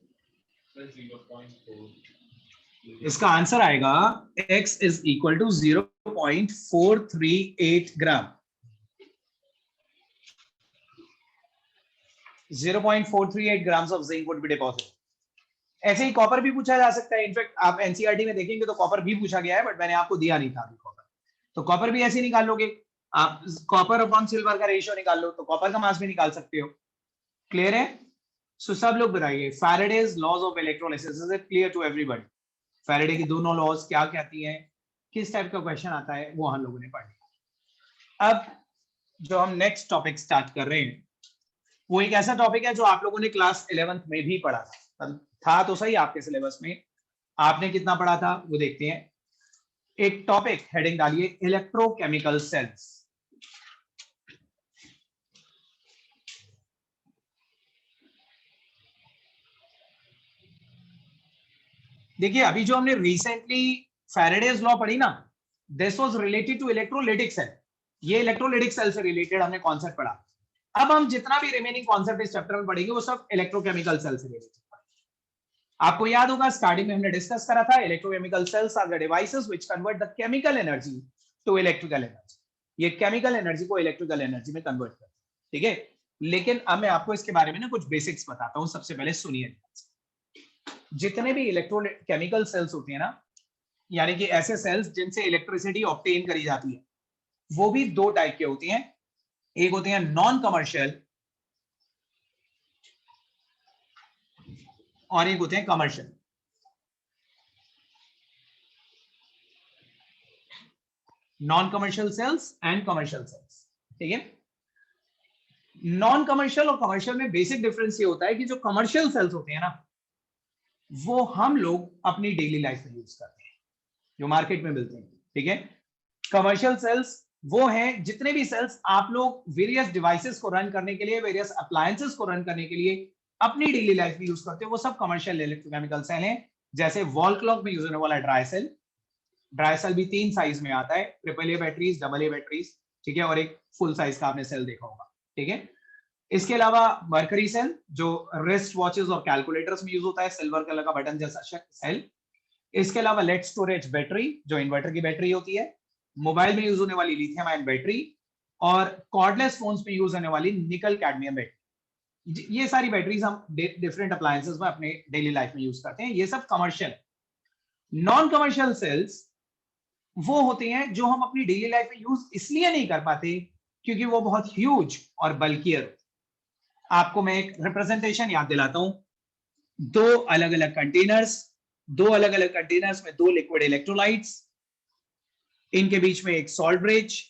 इसका आंसर आएगा x is equal to 0.438 gram. 0.438 grams of zinc would be deposited. ऐसे ही कॉपर भी पूछा जा सकता है, इनफैक्ट आप एनसीईआरटी में देखेंगे तो कॉपर भी पूछा गया है, बट मैंने आपको दिया नहीं था अभी कॉपर। तो कॉपर भी ऐसे ही निकाल लोगे आप, कॉपर अपॉन सिल्वर का रेशियो निकाल लो तो कॉपर का मास भी निकाल सकते हो। क्लियर है? सो सब लोग बताइए, Faraday's laws of electrolysis, is it clear to everybody? Faraday की दोनों लॉज क्या कहती हैं, किस टाइप का क्वेश्चन आता है, वो हम लोगों ने पढ़ लिया। अब जो हम नेक्स्ट टॉपिक स्टार्ट कर रहे हैं वो एक ऐसा टॉपिक है जो आप लोगों ने क्लास 11th में भी पढ़ा था तो सही आपके सिलेबस में, आपने कितना पढ़ा था वो देखते हैं। एक टॉपिक हेडिंग डालिए, इलेक्ट्रोकेमिकल सेल्स। देखिए अभी जो हमने रिसेंटली फैराडेज लॉ पढ़ी ना, this was related to electrolytic cell, ये इलेक्ट्रोलाइटिक सेल से रिलेटेड हमने कॉन्सेप्ट पढ़ा। अब हम जितना भी रिमेनिंग कॉन्सेप्ट इस चैप्टर में पढ़ेंगे वो सब इलेक्ट्रोकेमिकल सेल से रिलेटेड। आपको याद होगा स्टार्टिंग में हमने डिस्कस करा था, electrochemical cells are the devices which convert the chemical energy to electrical energy. ये केमिकल एनर्जी को इलेक्ट्रिकल एनर्जी में कन्वर्ट करते हैं, ठीक है। लेकिन अब मैं आपको इसके बारे में ना कुछ बेसिक्स बताता हूं। सबसे पहले सुनिए, जितने भी इलेक्ट्रोकेमिकल सेल्स होते हैं ना, यानी कि ऐसे सेल्स जिनसे इलेक्ट्रिसिटी ऑब्टेन करी जाती है, वो भी दो टाइप के होते हैं। एक होते हैं नॉन कमर्शियल और एक होते हैं commercial. Non commercial cells and commercial cells, ठीक है। नॉन कमर्शियल और कमर्शियल में बेसिक डिफरेंस ये होता है कि जो कमर्शियल सेल्स होते हैं ना, वो हम लोग अपनी डेली लाइफ में यूज करते हैं, जो मार्केट में मिलते हैं, ठीक है। कमर्शियल सेल्स वो हैं, जितने भी सेल्स आप लोग वेरियस डिवाइसेस को रन करने के लिए, वेरियस अप्लायंसेस को रन करने के लिए अपनी डेली लाइफ में यूज करते हो, वो सब कमर्शियल इलेक्ट्रोकेमिकल सेल हैं। जैसे वॉल क्लॉक में यूज होने वाला ड्राई सेल, ड्राई सेल भी 3 साइज में आता है, triple A batteries, double A batteries, ठीक है, और एक फुल साइज का आपने सेल देखा होगा, ठीक है। इसके अलावा मर्करी सेल जो रिस्ट वॉचेस और कैलकुलेटर्स में यूज होता है, सिल्वर कलर का बटन जैसा सेल। इसके अलावा लेड स्टोरेज बैटरी जो इन्वर्टर की बैटरी होती है, मोबाइल में यूज होने वाली लिथियम आयन बैटरी, और कॉर्डलेस फोन्स में यूज होने वाली निकल कैडमियम बैटरी। ये सारी बैटरीज हम डिफरेंट अप्लायंसेस में अपने डेली लाइफ में यूज करते हैं। ये सब कमर्शियल। नॉन कमर्शियल सेल्स वो होते हैं जो हम अपनी डेली लाइफ में यूज इसलिए नहीं कर पाते क्योंकि वो बहुत ह्यूज और बल्कियर। आपको मैं एक रिप्रेजेंटेशन याद दिलाता हूं। दो अलग अलग कंटेनर्स में दो लिक्विड इलेक्ट्रोलाइट्स, इनके बीच में एक सॉल्ट ब्रिज,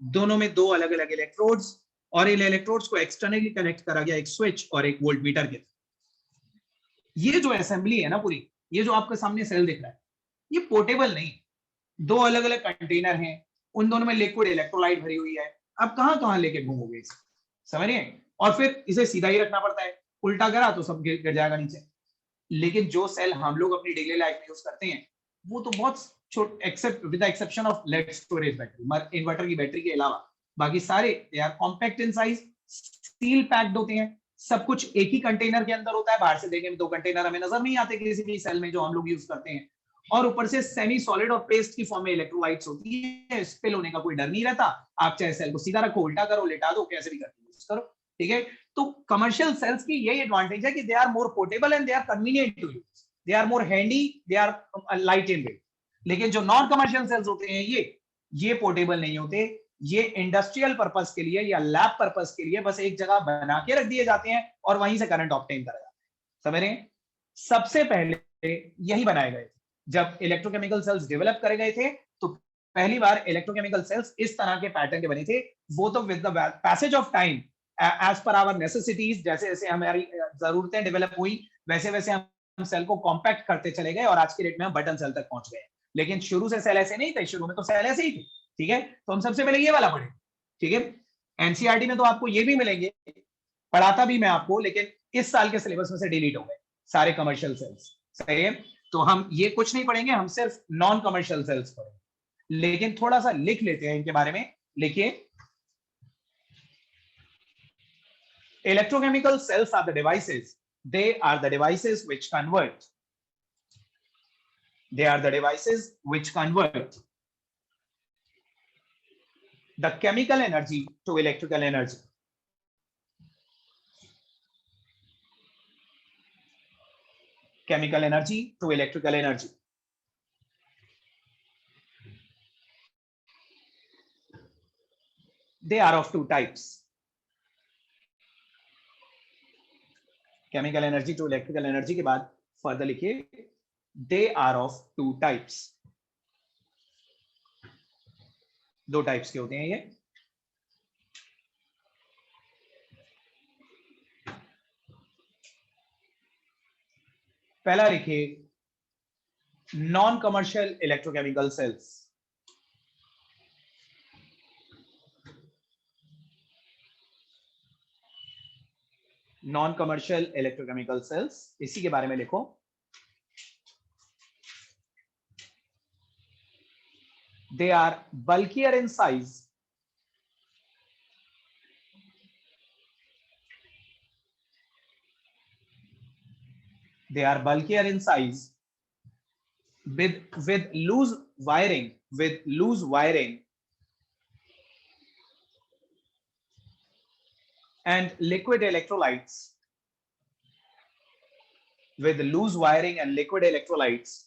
दोनों में दो अलग अलग इलेक्ट्रोड्स, और इन इलेक्ट्रोड्स को एक्सटर्नली कनेक्ट करा गया एक स्विच और एक वोल्टमीटर के। ये जो असेंबली है ना पूरी, ये जो आपके सामने सेल दिख रहा है, ये पोर्टेबल नहीं। दो अलग अलग कंटेनर हैं, उन दोनों में लिक्विड इलेक्ट्रोलाइट भरी हुई है। अब कहां लेके घूमोगे इसे, समझ रहे हैं। और फिर इसे सीधा ही रखना पड़ता है, उल्टा करा तो सब गिर जाएगा नीचे। लेकिन जो सेल हम लोग अपनी डेली लाइफ में यूज करते हैं वो तो बहुत छोटे, except with the exception of lead storage battery, inverter की बैटरी के अलावा बाकी सारे they are compact in size, steel packed होते हैं। सब कुछ एक ही कंटेनर के अंदर होता है। बाहर से देखें 2 कंटेनर हमें नजर नहीं आते किसी भी सेल में जो हम लोग यूज करते हैं। और ऊपर से सेमी सॉलिड और पेस्ट की फॉर्म में इलेक्ट्रोलाइट्स होती है, स्पिल होने का कोई डर नहीं रहता। आप चाहे सेल को सीधा रखो, उल्टा करो, लेटा दो, कैसे भी करो, ठीक है। तो कमर्शियल सेल्स की यही एडवांटेज है कि they are more portable and they are convenient to use, they are more handy, they are light in weight. लेकिन जो नॉन कमर्शियल सेल्स होते हैं ये पोर्टेबल नहीं होते। ये इंडस्ट्रियल पर्पस के लिए या लैब पर्पस के लिए बस एक जगह बना के रख दिए जाते हैं और वहीं से करंट ऑब्टेन करा जाता है, समझ रहे हैं। सबसे पहले यही बनाए गए थे। जब इलेक्ट्रोकेमिकल सेल्स डेवलप करे गए थे तो पहली बार इलेक्ट्रोकेमिकल सेल्स इस तरह के पैटर्न के बने थे। वो तो with the passage of time, as per our necessities, जैसे जैसे हमारी जरूरतें डेवलप हुई वैसे वैसे हम सेल को कॉम्पैक्ट करते चले गए और आज के डेट में हम बटन सेल तक पहुंच गए। लेकिन शुरू से सेल ऐसे नहीं थे, शुरू में तो सेल ऐसे ही थे, ठीक है। तो हम सबसे पहले ये वाला पढ़े, ठीक है। एनसीईआरटी में तो आपको ये भी मिलेंगे, पढ़ाता भी मैं आपको, लेकिन इस साल के सिलेबस में से डिलीट हो गए सारे कमर्शियल सेल्स, सही है। तो हम ये कुछ नहीं पढ़ेंगे, हम सिर्फ नॉन कमर्शियल सेल्स पढ़ेंगे। लेकिन थोड़ा सा लिख लेते हैं इनके बारे में। लिखिए, electrochemical cells are the devices, they are the devices which convert, they are the devices which convert the chemical energy to electrical energy. Chemical energy to electrical energy. They are of two types. Chemical energy to electrical energy के बाद further लिखिए, they are of two types. 2 types के होते हैं ये। पहला लिखिए, non commercial electrochemical cells. Non commercial electrochemical cells, इसी के बारे में लिखो। they are bulkier in size, they are bulkier in size with loose wiring, and liquid electrolytes, with loose wiring and liquid electrolytes,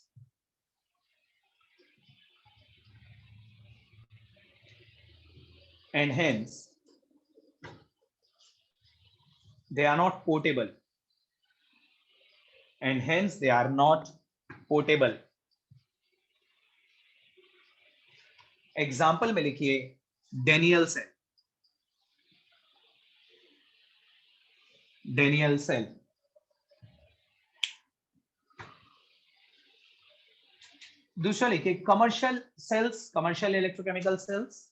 and hence they are not portable, and hence they are not portable. Example में लिखिए Daniell cell, Daniell cell. दूसरा लिखिए commercial cells, commercial electrochemical cells.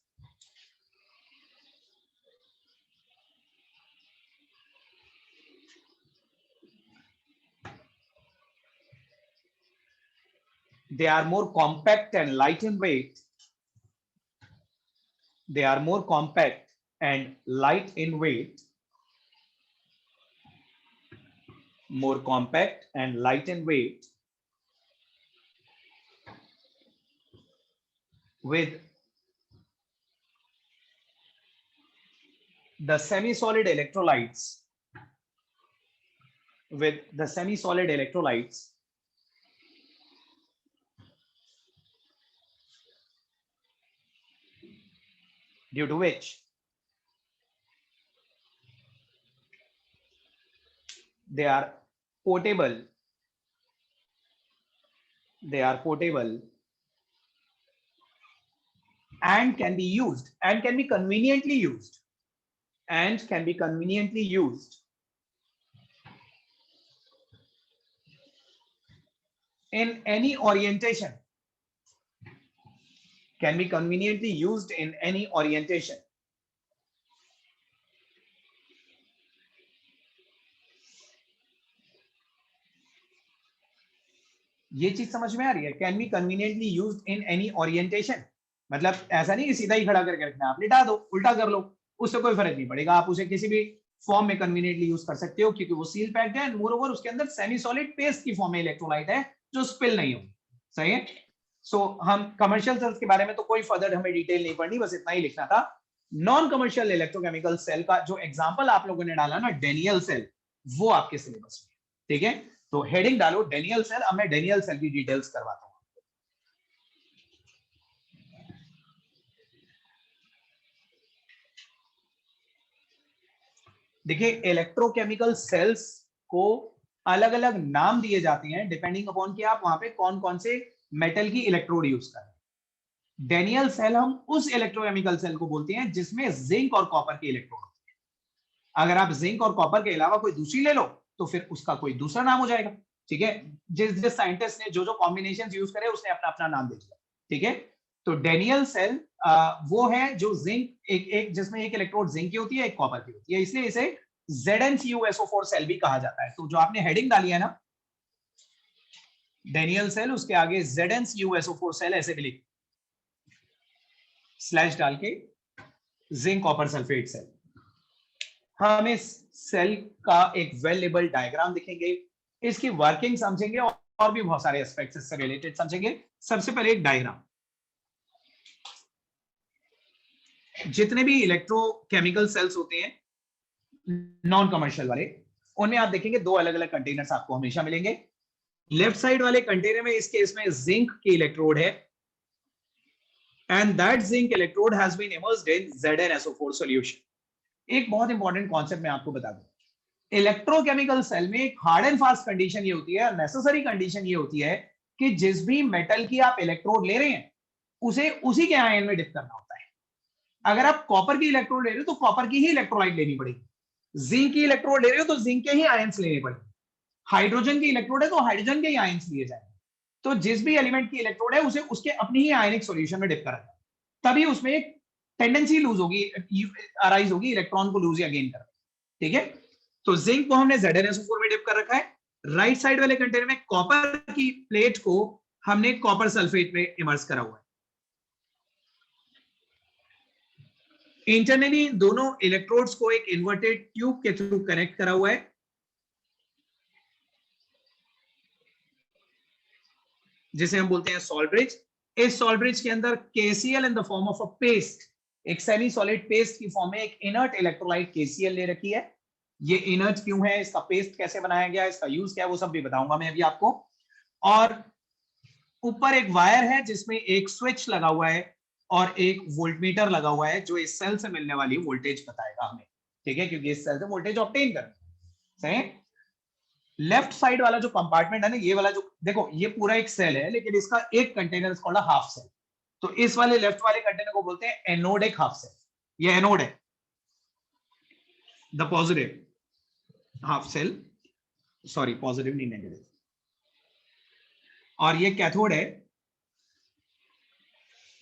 They are more compact and light in weight. They are more compact and light in weight. More compact and light in weight. With the semi-solid electrolytes. With the semi-solid electrolytes. Due to which they are portable, and can be used, and can be conveniently used, in any orientation, can be conveniently used in any orientation. ये चीज समझ में आ रही है? Can be conveniently used in any orientation, मतलब ऐसा नहीं कि सीधा ही खड़ा करके रखना, आप लिटा दो, उल्टा कर लो, उससे कोई फर्क नहीं पड़ेगा, आप उसे किसी भी फॉर्म में कन्वीनियंटली यूज कर सकते हो, क्योंकि वो सील पैक्ड है, एंड मोरओवर उसके अंदर सेमी सॉलिड पेस्ट की फॉर्म में इलेक्ट्रोलाइट है जो स्पिल नहीं होगी। सही है? सो हम कमर्शियल सेल्स के बारे में तो कोई फर्दर हमें डिटेल नहीं पढ़नी, बस इतना ही लिखना था। नॉन कमर्शियल इलेक्ट्रोकेमिकल सेल का जो एग्जांपल आप लोगों ने डाला ना, डेनियल सेल, वो आपके सिलेबस में, ठीक है? तो हेडिंग डालो डेनियल सेल। अब मैं डेनियल सेल की डिटेल्स करवाता हूं। देखिए, इलेक्ट्रोकेमिकल सेल्स को अलग अलग नाम दिए जाते हैं डिपेंडिंग अपॉन कि आप वहां पे कौन कौन से मेटल की इलेक्ट्रोड यूज कर रहे हैं। डेनियल सेल हम उस इलेक्ट्रोकेमिकल सेल को बोलते हैं जिसमें जिंक और कॉपर की इलेक्ट्रोड होती है। अगर आप जिंक और कॉपर के अलावा कोई दूसरी ले लो तो फिर उसका कोई दूसरा नाम हो जाएगा, ठीक है? जिस साइंटिस्ट ने जो कॉम्बिनेशंस यूज करे उसने अपना अपना नाम दे दिया, ठीक है? तो डेनियल सेल वो है जो जिंक एक जिसमें एक इलेक्ट्रोड जिंक की होती है, एक कॉपर की होती है, इसलिए इसे ZnCuSO4 सेल भी कहा जाता है। तो जो आपने हेडिंग डाली है ना डेनियल सेल, उसके आगे ZnCuSO4 सेल ऐसे भी लिख स्लैश डाल के जिंक कॉपर सल्फेट सेल। हम इस सेल का एक वेल लेबल डायग्राम दिखेंगे, इसकी वर्किंग समझेंगे और भी बहुत सारे एस्पेक्ट्स इससे रिलेटेड समझेंगे। सबसे पहले एक डायग्राम, जितने भी इलेक्ट्रोकेमिकल सेल्स होते हैं नॉन कमर्शियल वाले, उनमें आप देखेंगे दो अलग अलग कंटेनर्स आपको हमेशा मिलेंगे। लेफ्ट साइड वाले कंटेनर में इस केस में जिंक की इलेक्ट्रोड है, and that zinc electrode has been immersed in ZnSO4 solution. एक बहुत इंपॉर्टेंट कॉन्सेप्ट मैं आपको बता दूं, इलेक्ट्रोकेमिकल सेल में एक हार्ड एंड फास्ट कंडीशन ये होती है, नेसेसरी कंडीशन ये होती है कि जिस भी मेटल की आप इलेक्ट्रोड ले रहे हैं उसे उसी के आयन में डिप करना होता है। अगर आप कॉपर की इलेक्ट्रोड ले रहे हो तो कॉपर की ही इलेक्ट्रोलाइट लेनी पड़ेगी, जिंक की इलेक्ट्रोड ले रहे हो तो जिंक के ही आयंस लेने पड़ेंगे, हाइड्रोजन की इलेक्ट्रोड है तो हाइड्रोजन के ही आयंस लिए जाएंगे। तो जिस भी एलिमेंट की इलेक्ट्रोड है उसे उसके अपनी ही आयनिक सॉल्यूशन में डिप करा जाए, तभी उसमें एक टेंडेंसी लूज होगी, अराइज होगी इलेक्ट्रॉन को लूज या गेन करने, ठीक है? तो जिंक को हमने ZnSO4 में डिप कर रखा है, राइट साइड वाले कंटेनर में कॉपर की प्लेट को हमने कॉपर सल्फेट में इमर्स करा हुआ है। इंटरनली दोनों इलेक्ट्रोड्स को एक इन्वर्टेड ट्यूब के थ्रू कनेक्ट करा हुआ है, जिसे हम बोलते हैं सॉल्ट ब्रिज। इस सॉल्ट ब्रिज के अंदर KCl in the form of a paste, एक सेमी सॉलिड पेस्ट की फॉर्म में एक इनर्ट इलेक्ट्रोलाइट KCl ले रखी है। ये इनर्ट क्यों है, इसका पेस्ट कैसे बनाया गया, इसका यूज क्या है, वो सब भी बताऊंगा मैं अभी आपको। और ऊपर एक वायर है जिसमें एक स्विच लगा हुआ है और एक वोल्टमीटर लगा हुआ है, जो इस सेल से मिलने वाली वोल्टेज बताएगा हमें, ठीक है, क्योंकि इस सेल से वोल्टेज ऑब्टेन करना है। सही। लेफ्ट साइड वाला जो कंपार्टमेंट है ना, ये वाला जो देखो, ये पूरा एक सेल है, लेकिन इसका एक container is called a half cell. तो इस वाले लेफ्ट वाले कंटेनर को बोलते हैं एनोडिक हाफ सेल। ये एनोड है, the positive half cell, sorry positive नहीं नेगेटिव, और ये कैथोड है,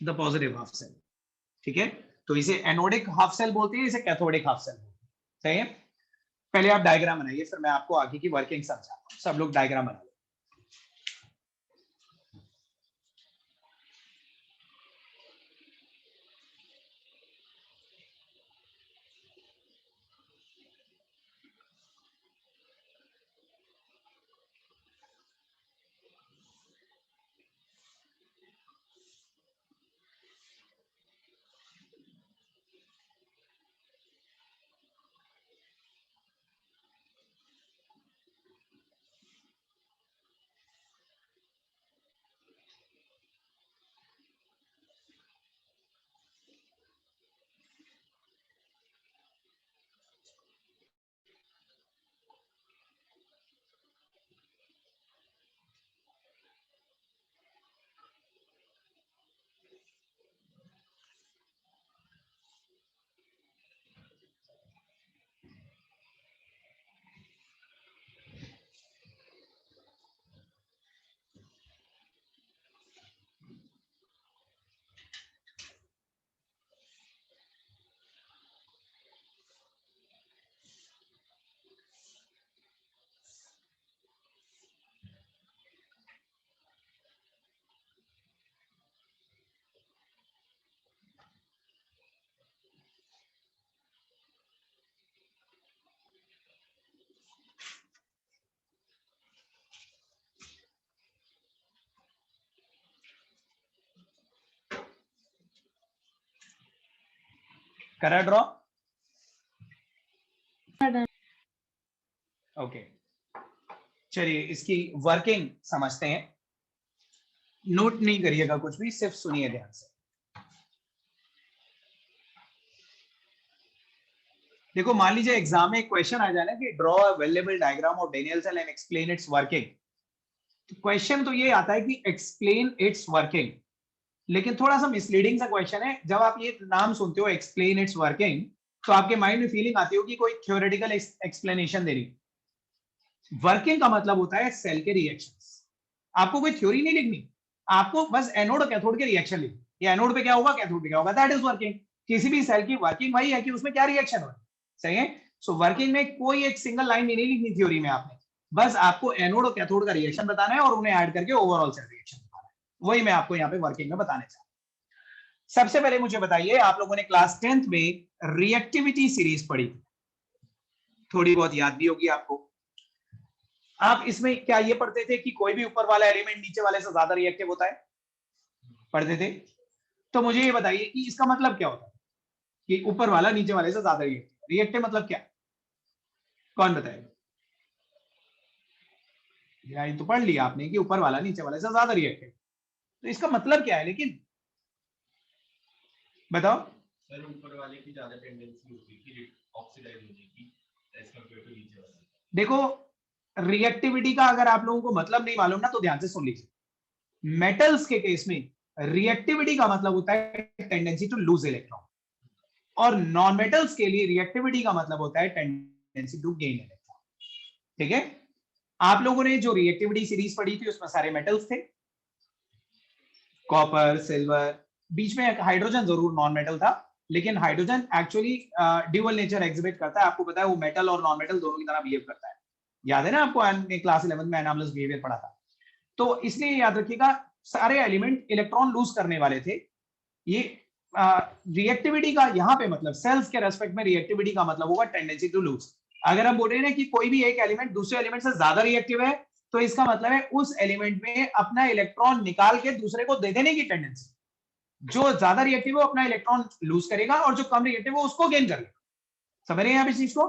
द पॉजिटिव हाफ सेल, ठीक है। तो इसे एनोडिक हाफ सेल बोलते हैं, इसे कैथोडिक हाफ सेल बोलते हैं। सही है। पहले आप डायग्राम बनाइए, फिर मैं आपको आगे की वर्किंग समझाता हूं। सब लोग डायग्राम बनाइए। करा ड्रॉ? ओके, चलिए इसकी वर्किंग समझते हैं। नोट नहीं करिएगा कुछ भी, सिर्फ सुनिए ध्यान से। देखो, मान लीजिए एग्जाम में एक क्वेश्चन आ जाए ना कि draw a variable diagram of Daniell cell and explain its working. Question तो ये आता है कि एक्सप्लेन इट्स वर्किंग, लेकिन थोड़ा सा मिसलीडिंग सा क्वेश्चन है। जब आप ये नाम सुनते हो एक्सप्लेन इट्स वर्किंग, तो आपके माइंड में फीलिंग आती हो कि कोई थ्योरेटिकल एक्सप्लेनेशन दे रही। वर्किंग का मतलब होता है सेल के रिएक्शंस। आपको कोई थ्योरी नहीं लिखनी, आपको बस एनोड और कैथोड के रिएक्शन लिखने। ये एनोड पे क्या होगा, कैथोड पे क्या होगा, दैट इज वर्किंग। किसी भी सेल की वर्किंग वही है कि उसमें क्या रिएक्शन हो रहा है। सही है। सो वर्किंग में कोई एक सिंगल लाइन नहीं लिखनी थ्योरी में आपने, बस आपको एनोड और कैथोड का रिएक्शन बताना है और उन्हें ऐड करके ओवरऑल सेल रिएक्शन बताना है। वही मैं आपको यहाँ पे वर्किंग में बताने चाहता हूं। सबसे पहले मुझे बताइए, आप लोगों ने क्लास 10th में रिएक्टिविटी सीरीज पढ़ी थी, थोड़ी बहुत याद भी होगी आपको। आप इसमें क्या ये पढ़ते थे कि कोई भी ऊपर वाला एलिमेंट नीचे वाले से ज्यादा रिएक्टिव होता है? पढ़ते थे। तो मुझे ये बताइए कि इसका मतलब क्या होता है कि ऊपर वाला नीचे वाले से ज्यादा रिएक्टिव? रिएक्टिव मतलब क्या, कौन बताएगा? ये तो पढ़ लिया आपने कि ऊपर वाला नीचे वाले से ज्यादा रिएक्टिव, तो इसका मतलब क्या है लेकिन, बताओ। सर ऊपर वाले की ज्यादा टेंडेंसी होती है कि ऑक्सीडाइज होने की एज कंपेयर टू नीचे वाले। देखो, रिएक्टिविटी का अगर आप लोगों को मतलब नहीं मालूम ना, तो ध्यान से सुन लीजिए। मेटल्स के केस में रिएक्टिविटी का मतलब होता है टेंडेंसी टू लूज इलेक्ट्रॉन, और नॉन मेटल्स के लिए रिएक्टिविटी का मतलब होता है टेंडेंसी टू गेन इलेक्ट्रॉन। ठीक है। आप लोगों ने जो रिएक्टिविटी सीरीज पढ़ी थी उसमें सारे मेटल्स थे, कॉपर, सिल्वर, बीच में हाइड्रोजन जरूर नॉन मेटल था, लेकिन hydrogen actually dual nature exhibit करता है। आपको पता है वो मेटल और नॉन मेटल दोनों की तरह बिहेव करता है। याद है ना आपको, क्लास 11 में एनामलस बिहेवियर पढ़ा था। तो इसलिए याद रखिएगा, सारे एलिमेंट इलेक्ट्रॉन लूज करने वाले थे। ये रिएक्टिविटी का यहाँ पे मतलब सेल्स के रेस्पेक्ट में रिएक्टिविटी का मतलब होगा टेंडेंसी टू लूज। अगर हम बोल रहे हैं कि कोई भी एक एलिमेंट दूसरे एलिमेंट से ज्यादा रिएक्टिव है तो इसका मतलब है उस एलिमेंट में अपना इलेक्ट्रॉन निकाल के दूसरे को दे देने की टेंडेंसी। जो ज्यादा रिएक्टिव है वो अपना इलेक्ट्रॉन लूज करेगा और जो कम रिएक्टिव है उसको गेन करेगा। समझ रहे हैं आप इस चीज को?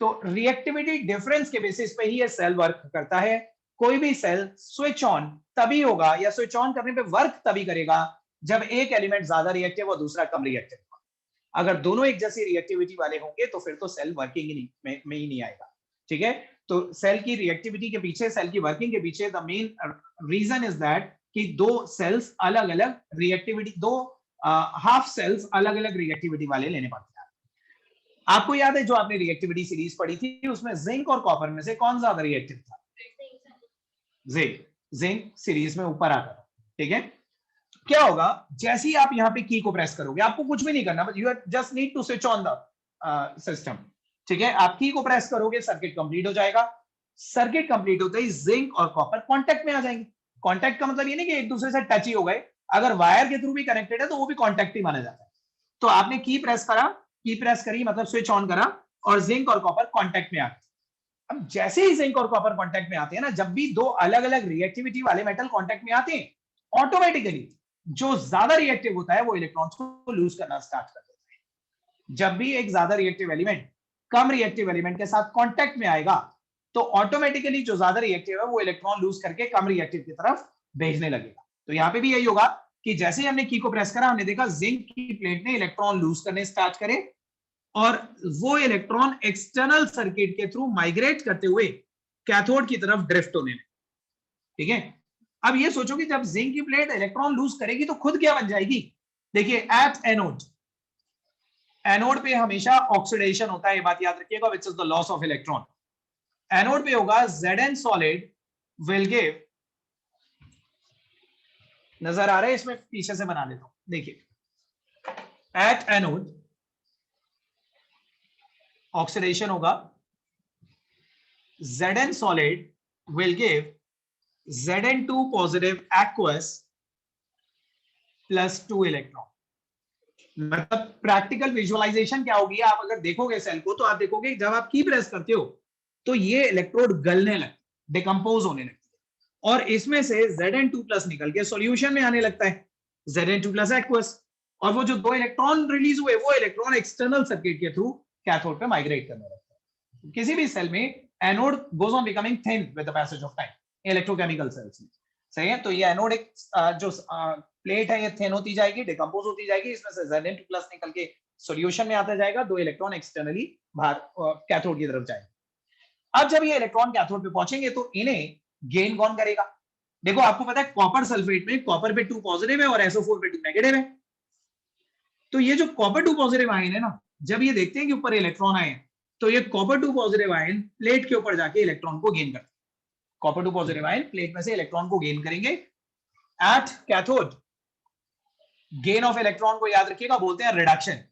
तो रिएक्टिविटी डिफरेंस के बेसिस पे ही ये सेल वर्क करता है। कोई भी सेल स्विच ऑन तभी होगा या स्विच ऑन करने पे वर्क तभी करेगा जब एक एलिमेंट ज्यादा रिएक्टिव और दूसरा कम रिएक्टिव होगा। अगर दोनों एक जैसी रिएक्टिविटी वाले होंगे तो फिर तो सेल वर्किंग में ही नहीं आएगा। ठीक है, तो सेल की रिएक्टिविटी के पीछे, सेल की वर्किंग के पीछे the main reason is that कि दो सेल्स अलग अलग रिएक्टिविटी, दो हाफ सेल्स अलग अलग रिएक्टिविटी वाले लेने पड़ते हैं। आपको याद है जो आपने रिएक्टिविटी सीरीज पढ़ी थी उसमें जिंक और कॉपर में से कौन ज्यादा रिएक्टिव था? जिंक सीरीज में ऊपर आता है। ठीक है, क्या होगा जैसे ही आप यहाँ पे की को प्रेस करोगे, आपको कुछ भी नहीं करना, but you just need to switch on the system. ठीक है, आप की को प्रेस करोगे, सर्किट कंप्लीट हो जाएगा। सर्किट कंप्लीट होते ही जिंक और कॉपर कांटेक्ट में आ जाएंगे। कांटेक्ट का मतलब ये नहीं कि एक दूसरे से टच ही हो गए, अगर वायर के थ्रू भी कनेक्टेड है तो वो भी कांटेक्ट ही माना जाता है। तो आपने की प्रेस करा, की प्रेस करी मतलब स्विच ऑन करा और जिंक और कॉपर कांटेक्ट में आ गए। अब जैसे ही जिंक और कॉपर कांटेक्ट में आते हैं ना, जब भी दो अलग अलग रिएक्टिविटी वाले मेटल कांटेक्ट में आते हैं, ऑटोमेटिकली जो ज्यादा रिएक्टिव होता है वो इलेक्ट्रॉन्स को लूज करना स्टार्ट कर देता है। जब भी एक ज्यादा रिएक्टिव एलिमेंट कम रिएक्टिव एलिमेंट के साथ कांटेक्ट में आएगा तो ऑटोमेटिकली जो ज्यादा रिएक्टिव है वो इलेक्ट्रॉन लूज करके कम रिएक्टिव की तरफ भेजने लगेगा। तो यहाँ पे भी यही होगा कि जैसे ही हमने की को प्रेस करा, हमने देखा जिंक की प्लेट ने इलेक्ट्रॉन लूज करने स्टार्ट करे और वो इलेक्ट्रॉन एक्सटर्नल सर्किट के थ्रू माइग्रेट करते हुए कैथोड की तरफ ड्रिफ्ट होने लगे। ठीक है, अब ये सोचो कि जब जिंक की प्लेट इलेक्ट्रॉन लूज करेगी तो खुद क्या बन जाएगी? देखिए, एट एनोड, एनोड पे हमेशा ऑक्सीडेशन होता है, ये बात याद रखिएगा, which is the loss of electron. Anode पे होगा Zn सॉलिड विल गिव, नजर आ रहा है, इसमें पीछे से बना लेता हूं। देखिए, एट एनोड ऑक्सीडेशन होगा, Zn solid will give Zn2 positive aqueous plus 2 electron. मतलब प्रैक्टिकल विजुअलाइजेशन क्या होगी, आप अगर देखोगे सेल को तो आप देखोगे जब आप की प्रेस करते हो तो ये इलेक्ट्रोड गलने लगते, डिकम्पोज होने लगती है और इसमें से Zn2 प्लस निकल के सॉल्यूशन में आने लगता है, Zn2 प्लस एक्वस, और वो जो दो इलेक्ट्रॉन रिलीज हुए वो इलेक्ट्रॉन एक्सटर्नल सर्किट के थ्रू कैथोड पे माइग्रेट करने लगता है। किसी भी सेल में anode goes on becoming thin with the passage of time, electrochemical cells में। सही है, तो ये एनोड एक जो प्लेट है ये थिन होती जाएगी, डिकम्पोज होती जाएगी, इसमें से Zn2 प्लस निकल के सॉल्यूशन में आता जाएगा, दो इलेक्ट्रॉन एक्सटर्नली बाहर कैथोड की तरफ जाएंगे। अब जब ये इलेक्ट्रॉन कैथोड पे पहुंचेंगे तो इन्हें गेन कौन करेगा? देखो, आपको पता है कॉपर सल्फेट में कॉपर पे 2 पॉजिटिव है और SO4 पे 2 नेगेटिव है। तो ये जो कॉपर 2 पॉजिटिव आयन है ना, जब ये देखते हैं कि ऊपर इलेक्ट्रॉन आए तो ये कॉपर 2 पॉजिटिव आयन प्लेट के ऊपर जाके इलेक्ट्रॉन को गेन करते हैं। कॉपर 2 पॉजिटिव आयन प्लेट में से इलेक्ट्रॉन को गेन करेंगे at cathode. Gain of electron को याद रखिएगा बोलते हैं रिडक्शन।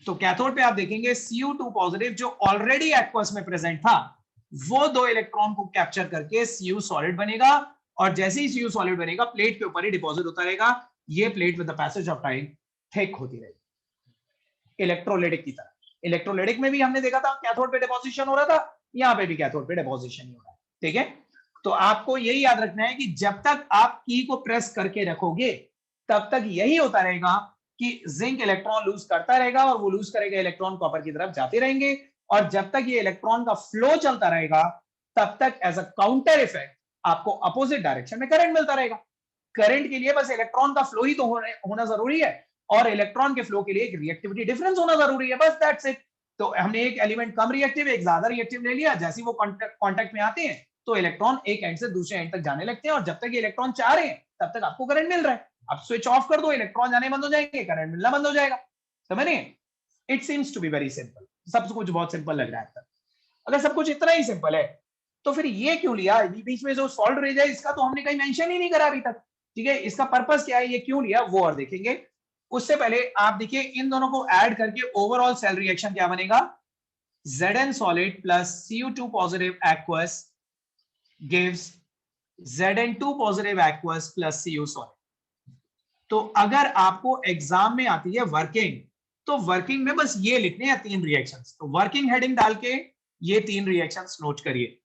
तो कैथोड पे आप देखेंगे Cu2 पॉजिटिव जो ऑलरेडी एक्वस में प्रेजेंट था वो दो इलेक्ट्रॉन को कैप्चर करके Cu सॉलिड बनेगा और जैसे ही Cu सॉलिड बनेगा प्लेट के ऊपर ही डिपॉजिट होता रहेगा। ये plate with the passage of time thick होती रहेगी, इलेक्ट्रोलाइटिक की तरह। इलेक्ट्रोलाइटिक में भी हमने देखा था कैथोड पे डिपॉजिशन हो रहा था, यहाँ पे भी कैथोड पे डिपॉजिशन ही हो रहा है। ठीक है, तो आपको यही याद रखना है कि जब तक आप की को प्रेस करके रखोगे तब तक यही होता रहेगा कि जिंक इलेक्ट्रॉन लूज करता रहेगा और वो लूज करेगा इलेक्ट्रॉन कॉपर की तरफ जाते रहेंगे और जब तक ये इलेक्ट्रॉन का फ्लो चलता रहेगा तब तक एज अ काउंटर इफेक्ट आपको अपोजिट डायरेक्शन में करंट मिलता रहेगा। करंट के लिए बस इलेक्ट्रॉन का फ्लो ही तो होना जरूरी है और इलेक्ट्रॉन के फ्लो के लिए एक रिएक्टिविटी डिफरेंस होना जरूरी है, बस दैट्स इट। तो हमने एक एलिमेंट कम रिएक्टिव, एक ज्यादा रिएक्टिव ले लिया, जैसे ही वो कांटेक्ट में आते हैं तो इलेक्ट्रॉन एक एंड से दूसरे एंड तक जाने लगते हैं और जब तक ये इलेक्ट्रॉन चाह रहे हैं तब तक आपको करंट मिल रहा है। अब स्विच ऑफ कर दो, इलेक्ट्रॉन जाने बंद हो जाएंगे, करंट मिलना बंद हो जाएगा। समझ रहे हैं? It seems to be very simple. सब कुछ बहुत सिंपल लग रहा है। अगर सब कुछ इतना ही सिंपल है तो फिर ये क्यों लिया? बीच में जो सॉल्ट रेज है इसका तो हमने कहीं मेंशन ही नहीं करा अभी तक। ठीक है, इसका पर्पस क्या है, ये क्यों लिया, वो और देखेंगे। उससे पहले आप देखिए इन दोनों को ऐड करके ओवरऑल सेल रिएक्शन क्या बनेगा। Zn solid plus Cu2 positive aqueous gives Zn2 positive aqueous plus Cu solid. तो अगर आपको एग्जाम में आती है वर्किंग, तो वर्किंग में बस ये लिखने हैं 3 रिएक्शंस, तो वर्किंग हेडिंग डाल के ये 3 रिएक्शंस नोट करिए।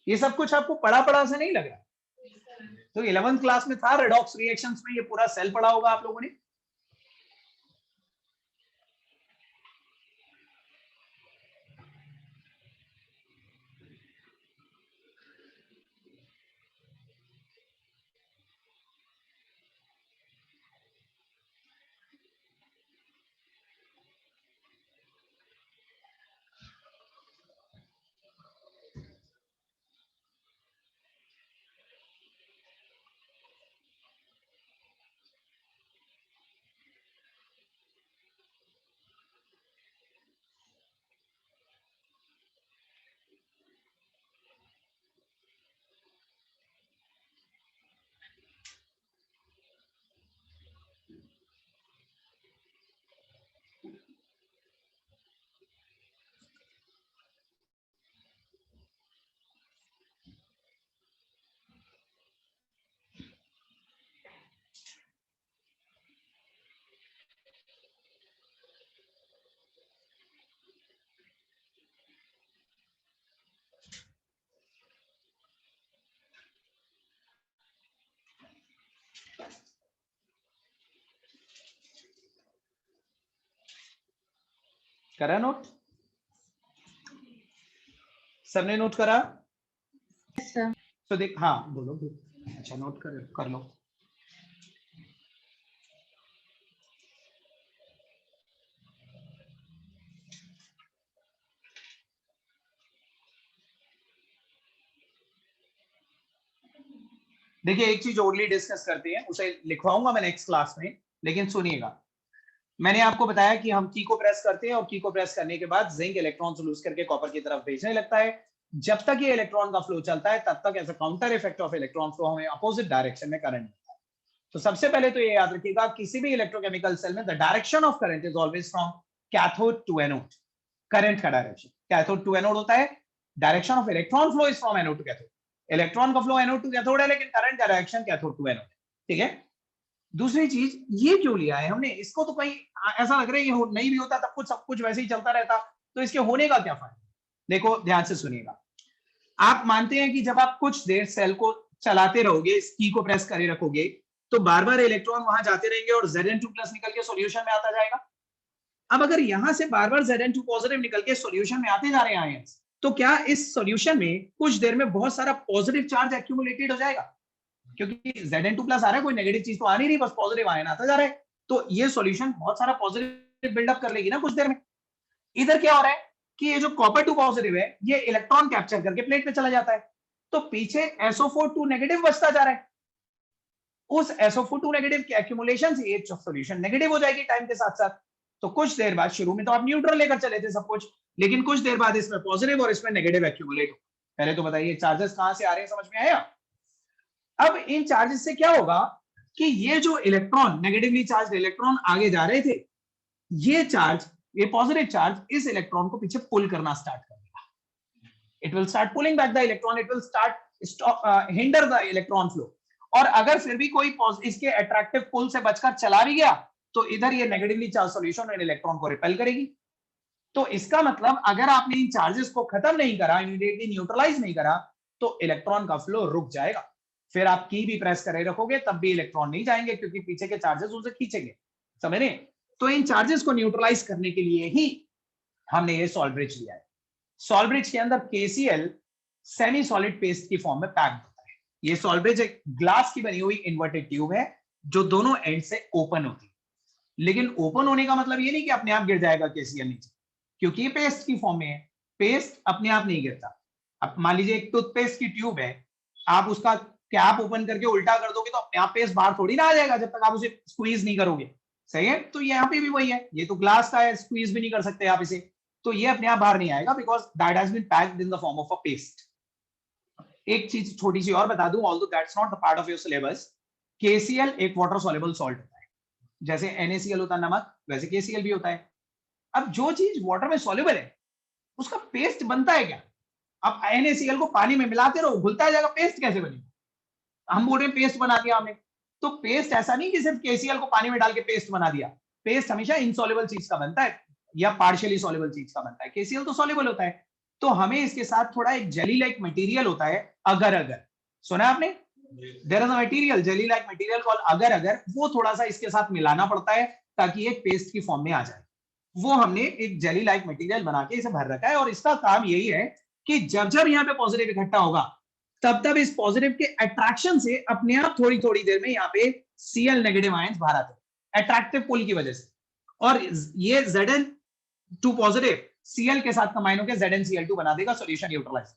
ये सब कुछ आपको पढ़ा पढ़ा से नहीं लग रहा, तो 11th क्लास में था रेडॉक्स रिएक्शंस में, ये पूरा सेल पढ़ा होगा आप लोगों ने। करा नोट? सबने नोट करा? सर तो देख, हाँ बोलो, अच्छा नोट कर लो। देखिए एक चीज ओनली डिस्कस करते हैं, उसे लिखवाऊंगा मैं नेक्स्ट क्लास में, लेकिन सुनिएगा। मैंने आपको बताया कि हम की को प्रेस करते हैं और की को प्रेस करने के बाद जिंक इलेक्ट्रॉन लूज करके कॉपर की तरफ भेजने लगता है। जब तक ये इलेक्ट्रॉन का फ्लो चलता है तब तक as a counter effect of electron flow हमें अपोजिट डायरेक्शन में करंट मिलता है। तो सबसे पहले तो ये याद रखिएगा, किसी भी इलेक्ट्रोकेमिकल सेल में the direction of current is always from cathode to anode. Current का डायरेक्शन कैथोड टू एनोड होता है, direction of electron flow is from anode to cathode. Electron का फ्लो एनोड टू कैथोड है, लेकिन करंट का डायरेक्शन कैथोड टू एनोड है। ठीक है, दूसरी चीज ये क्यों लिया है हमने इसको, तो कहीं ऐसा लग रहा है ये नहीं भी होता तब कुछ सब कुछ वैसे ही चलता रहता, तो इसके होने का क्या फायदा? देखो ध्यान से सुनिएगा। आप मानते हैं कि जब आप कुछ देर सेल को चलाते रहोगे, इस की को प्रेस करे रखोगे, तो बार बार इलेक्ट्रॉन वहां जाते रहेंगे और Zn2+ निकल के सॉल्यूशन में आता जाएगा। अब अगर यहां से बार बार Zn2 पॉजिटिव निकल के सॉल्यूशन में आते जा रहे हैं आयंस, तो क्या इस सॉल्यूशन में कुछ देर में बहुत सारा पॉजिटिव चार्ज एक्यूमुलेटेड हो जाएगा? क्योंकि Zn2+ आ रहा है, कोई नेगेटिव चीज तो आ नहीं रही, बस पॉजिटिव आयन आता जा रहा है, तो ये सॉल्यूशन बहुत सारा पॉजिटिव बिल्डअप कर लेगी ना कुछ देर में। इधर क्या हो रहा है कि ये जो कॉपर 2 पॉजिटिव है ये इलेक्ट्रॉन कैप्चर करके प्लेट पे चला जाता है, तो पीछे SO4 नेगेटिव बचता जा रहा है। उस SO4 नेगेटिव के एक्यूमुलेशन से ये सॉल्यूशन नेगेटिव हो जाएगी टाइम के साथ साथ। तो कुछ देर बाद, शुरू में तो आप न्यूट्रल लेकर चले थे सब कुछ, लेकिन कुछ देर बाद इसमें पॉजिटिव और इसमें नेगेटिव एक्यूमुलेट हो। पहले तो बताइए चार्जेस कहां से आ रहे हैं, समझ में आया? अब इन चार्जेस से क्या होगा कि ये जो इलेक्ट्रॉन, नेगेटिवली चार्ज इलेक्ट्रॉन आगे जा रहे थे, ये चार्ज, ये पॉजिटिव चार्ज इस इलेक्ट्रॉन को पीछे पुल करना स्टार्ट कर देगा। It will start pulling back the electron, it will start hinder the electron flow. और अगर फिर भी कोई इसके अट्रैक्टिव पुल से बचकर चला भी गया, तो इधर ये negatively charge solution in electron को रिपेल करेगी। तो इसका मतलब अगर आपने इन चार्जेस को खत्म नहीं करा, इमीडिएटली न्यूट्रलाइज नहीं करा, तो इलेक्ट्रॉन का फ्लो रुक जाएगा। फिर आप की भी प्रेस करे रखोगे तब भी इलेक्ट्रॉन नहीं जाएंगे, क्योंकि पीछे के चार्जेस उसे खींचेंगे। समझ रहे? तो इन चार्जेस को न्यूट्रलाइज करने के लिए ही हमने ये सॉल्ट ब्रिज लिया है। सॉल्ट ब्रिज के अंदर KCl सेमी सॉलिड पेस्ट की फॉर्म में पैक होता है। ये सॉल्ट ब्रिज एक ग्लास की बनी हुई इन्वर्टेड ट्यूब है जो दोनों एंड से ओपन होती है। लेकिन ओपन होने का मतलब ये नहीं कि अपने आप गिर जाएगा KCl नीचे, क्योंकि ये पेस्ट की फॉर्म में है। पेस्ट अपने आप नहीं गिरता। अब मान लीजिए एक टूथपेस्ट की ट्यूब है, आप उसका कैप ओपन करके उल्टा कर दोगे तो अपने आप पेस्ट बाहर थोड़ी ना आ जाएगा जब तक आप उसे स्क्वीज नहीं करोगे। सही है? तो यहाँ पे भी वही है, ये तो ग्लास का है, स्क्वीज भी नहीं कर सकते आप इसे, तो ये अपने आप बाहर नहीं आएगा, because that has been packed in the form of a paste. एक चीज छोटी सी और बता दूं, although that's not the part of your syllabus, KCl एक वाटर सॉल्युबल सॉल्ट होता है। जैसे NaCl होता है नमक, वैसे KCl भी होता है। अब जो चीज वाटर में सॉल्युबल है उसका पेस्ट बनता है क्या? अब NaCl को पानी में मिलाते रहो, घुलता जाएगा, पेस्ट कैसे बनेगा? हम बोल रहे हैं पेस्ट बना दिया हमने, तो पेस्ट ऐसा नहीं कि सिर्फ KCl को पानी में डाल के पेस्ट बना दिया। पेस्ट हमेशा इनसॉल्युबल चीज का बनता है या पार्शियली सॉल्युबल चीज का बनता है। KCl तो सॉल्युबल होता है, तो हमें इसके साथ थोड़ा एक जेली लाइक मटेरियल होता है अगर अगर, सुना आपने? There is a material jelly like material called agar agar, वो थोड़ा सा इसके साथ मिलाना पड़ता है ताकि एक पेस्ट की फॉर्म में आ जाए। वो हमने एक जेली लाइक मटेरियल बना के इसे भर रखा है, और इसका काम यही है कि जब जब यहाँ पे पॉजिटिव इकट्ठा होगा तब तब इस पॉजिटिव के अट्रैक्शन से अपने आप थोड़ी थोड़ी देर में यहाँ पे Cl नेगेटिव आयंस बाहर आते हैं अट्रैक्टिव पुल की वजह से, और ये Zn2 पॉजिटिव Cl के साथ कंबाइन होकर ZnCl2 बना देगा, सॉल्यूशन न्यूट्रलाइज।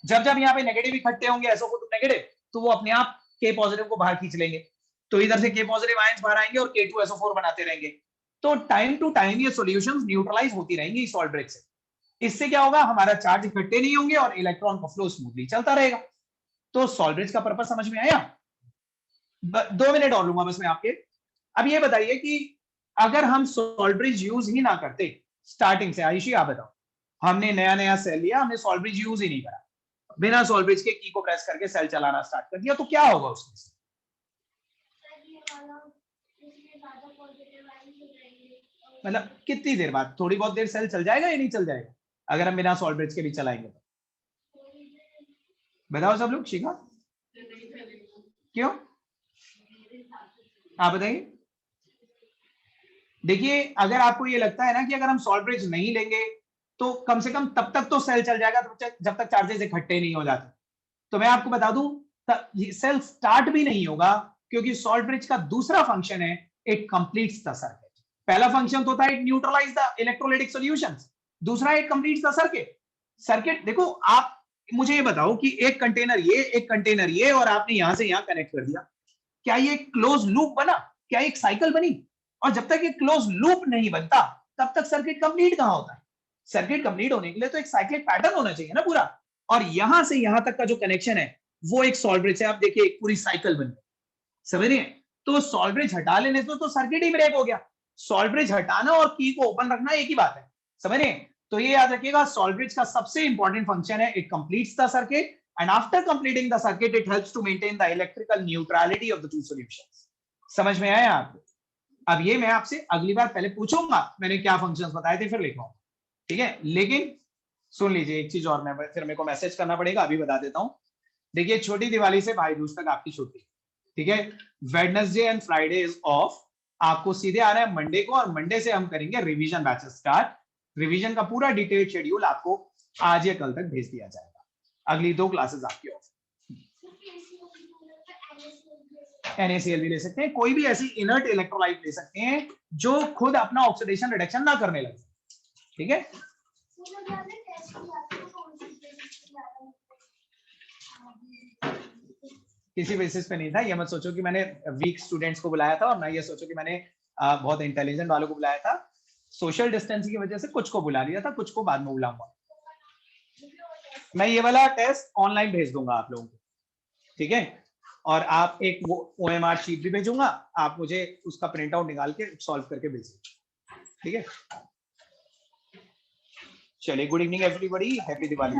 जब जब यहाँ पे नेगेटिव इकट्ठे होंगे SO2 नेगेटिव, तो वो अपने आप K पॉजिटिव को बाहर खींच लेंगे, तो इधर से K पॉजिटिव आयंस बाहर आएंगे और K2SO4 बनाते रहेंगे। तो टाइम टू टाइम ये सॉल्यूशंस न्यूट्रलाइज होती रहेंगी सॉल्ट ब्रेक से। इससे क्या होगा, हमारा चार्ज इकट्ठे नहीं होंगे और इलेक्ट्रॉन का फ्लो स्मूथली चलता रहेगा। तो सॉल्ट ब्रिज का पर्पस समझ में आया? 2 मिनट और लूंगा बस मैं आपके। अब ये बताइए कि अगर हम सॉल्ट ब्रिज यूज ही ना करते स्टार्टिंग से, आयुषी आप बताओ, हमने नया नया सेल लिया, हमने सॉल्ट ब्रिज यूज ही नहीं करा, बिना सॉल्ट ब्रिज के की को प्रेस करके सेल चलाना स्टार्ट कर दिया, तो क्या होगा उसमें? मतलब कितनी देर बाद, थोड़ी बहुत देर सेल चल जाएगा या नहीं चल जाएगा अगर हम बिना सॉल्ट ब्रिज के भी चलाएंगे तो? बताओ सब लोग, शिखा क्यों? आप बताइए। देखिए, अगर आपको ये लगता है ना कि अगर हम सॉल्ट ब्रिज नहीं लेंगे तो कम से कम तब तक तो सेल चल जाएगा जब तक चार्जेस इकट्ठे नहीं हो जाते, तो मैं आपको बता दूं सेल स्टार्ट भी नहीं होगा, क्योंकि सॉल्ट ब्रिज का दूसरा फंक्शन है इट कंप्लीट्स द सर्किट। पहला फंक्शन तो था it neutralise the electrolytic solutions, दूसरा it completes the circuit. Circuit देखो, आप मुझे ये बताओ कि एक कंटेनर ये, एक कंटेनर ये, और आपने यहां से यहां कनेक्ट कर दिया, क्या ये क्लोज लूप बना? क्या एक साइकिल बनी? और जब तक ये क्लोज लूप नहीं बनता तब तक सर्किट कंप्लीट कहां होता है? सर्किट कंप्लीट होने के लिए तो एक साइक्लिक पैटर्न होना चाहिए ना पूरा, और यहां से यहां तक का जो कनेक्शन है वो एक सॉल्ट ब्रिज है। आप देखिए एक पूरी साइकिल बन गई, समझ रहे हैं? तो सॉल्ट ब्रिज हटा लेने से तो सर्किट ही ब्रेक हो गया। सॉल्ट ब्रिज हटाना और की को ओपन रखना एक ही बात है, समझ रहे हैं? तो ये याद रखिएगा, सॉल्ट ब्रिज का सबसे इंपॉर्टेंट फंक्शन है it completes the circuit, and after completing the circuit it helps to maintain the electrical neutrality of the two solutions. समझ में आया आपको? अब ये मैं आपसे अगली बार पहले पूछूंगा मैंने क्या फंक्शंस बताए थे, फिर लिखवाऊंगा, ठीक है? लेकिन सुन लीजिए एक चीज और, मैं फिर मेरे को मैसेज करना पड़ेगा, अभी बता देता हूं। देखिए, छोटी दिवाली से भाई दूज तक आपकी छुट्टी, ठीक है? Wednesday and Friday is of, आपको सीधे आ रहा है मंडे को, और मंडे से हम करेंगे रिवीजन बैचेस स्टार्ट। रिवीजन का पूरा डिटेल्ड शेड्यूल आपको आज या कल तक भेज दिया जाएगा। अगली 2 क्लासेस आपकी ऑफ। NaCl भी ले सकते हैं, कोई भी ऐसी इनर्ट इलेक्ट्रोलाइट ले सकते हैं जो खुद अपना ऑक्सीडेशन रिडक्शन ना करने लगे, ठीक है? किसी बेसिस पे नहीं था, ये मत सोचो कि मैंने वीक स्टूडेंट्स को बुलाया था, और ना ये सोचो कि मैंने बहुत इंटेलिजेंट वालों को बुलाया था। सोशल डिस्टेंसिंग की वजह से कुछ को बुला लिया था, कुछ को बाद में बुलाऊंगा। मैं ये वाला टेस्ट ऑनलाइन भेज दूंगा आप लोगों को, ठीक है? और आप एक वो OMR शीट भी भेजूंगा, आप मुझे उसका प्रिंट आउट निकाल के सॉल्व करके भेजिए, ठीक है? चलिए, good evening everybody, happy Diwali.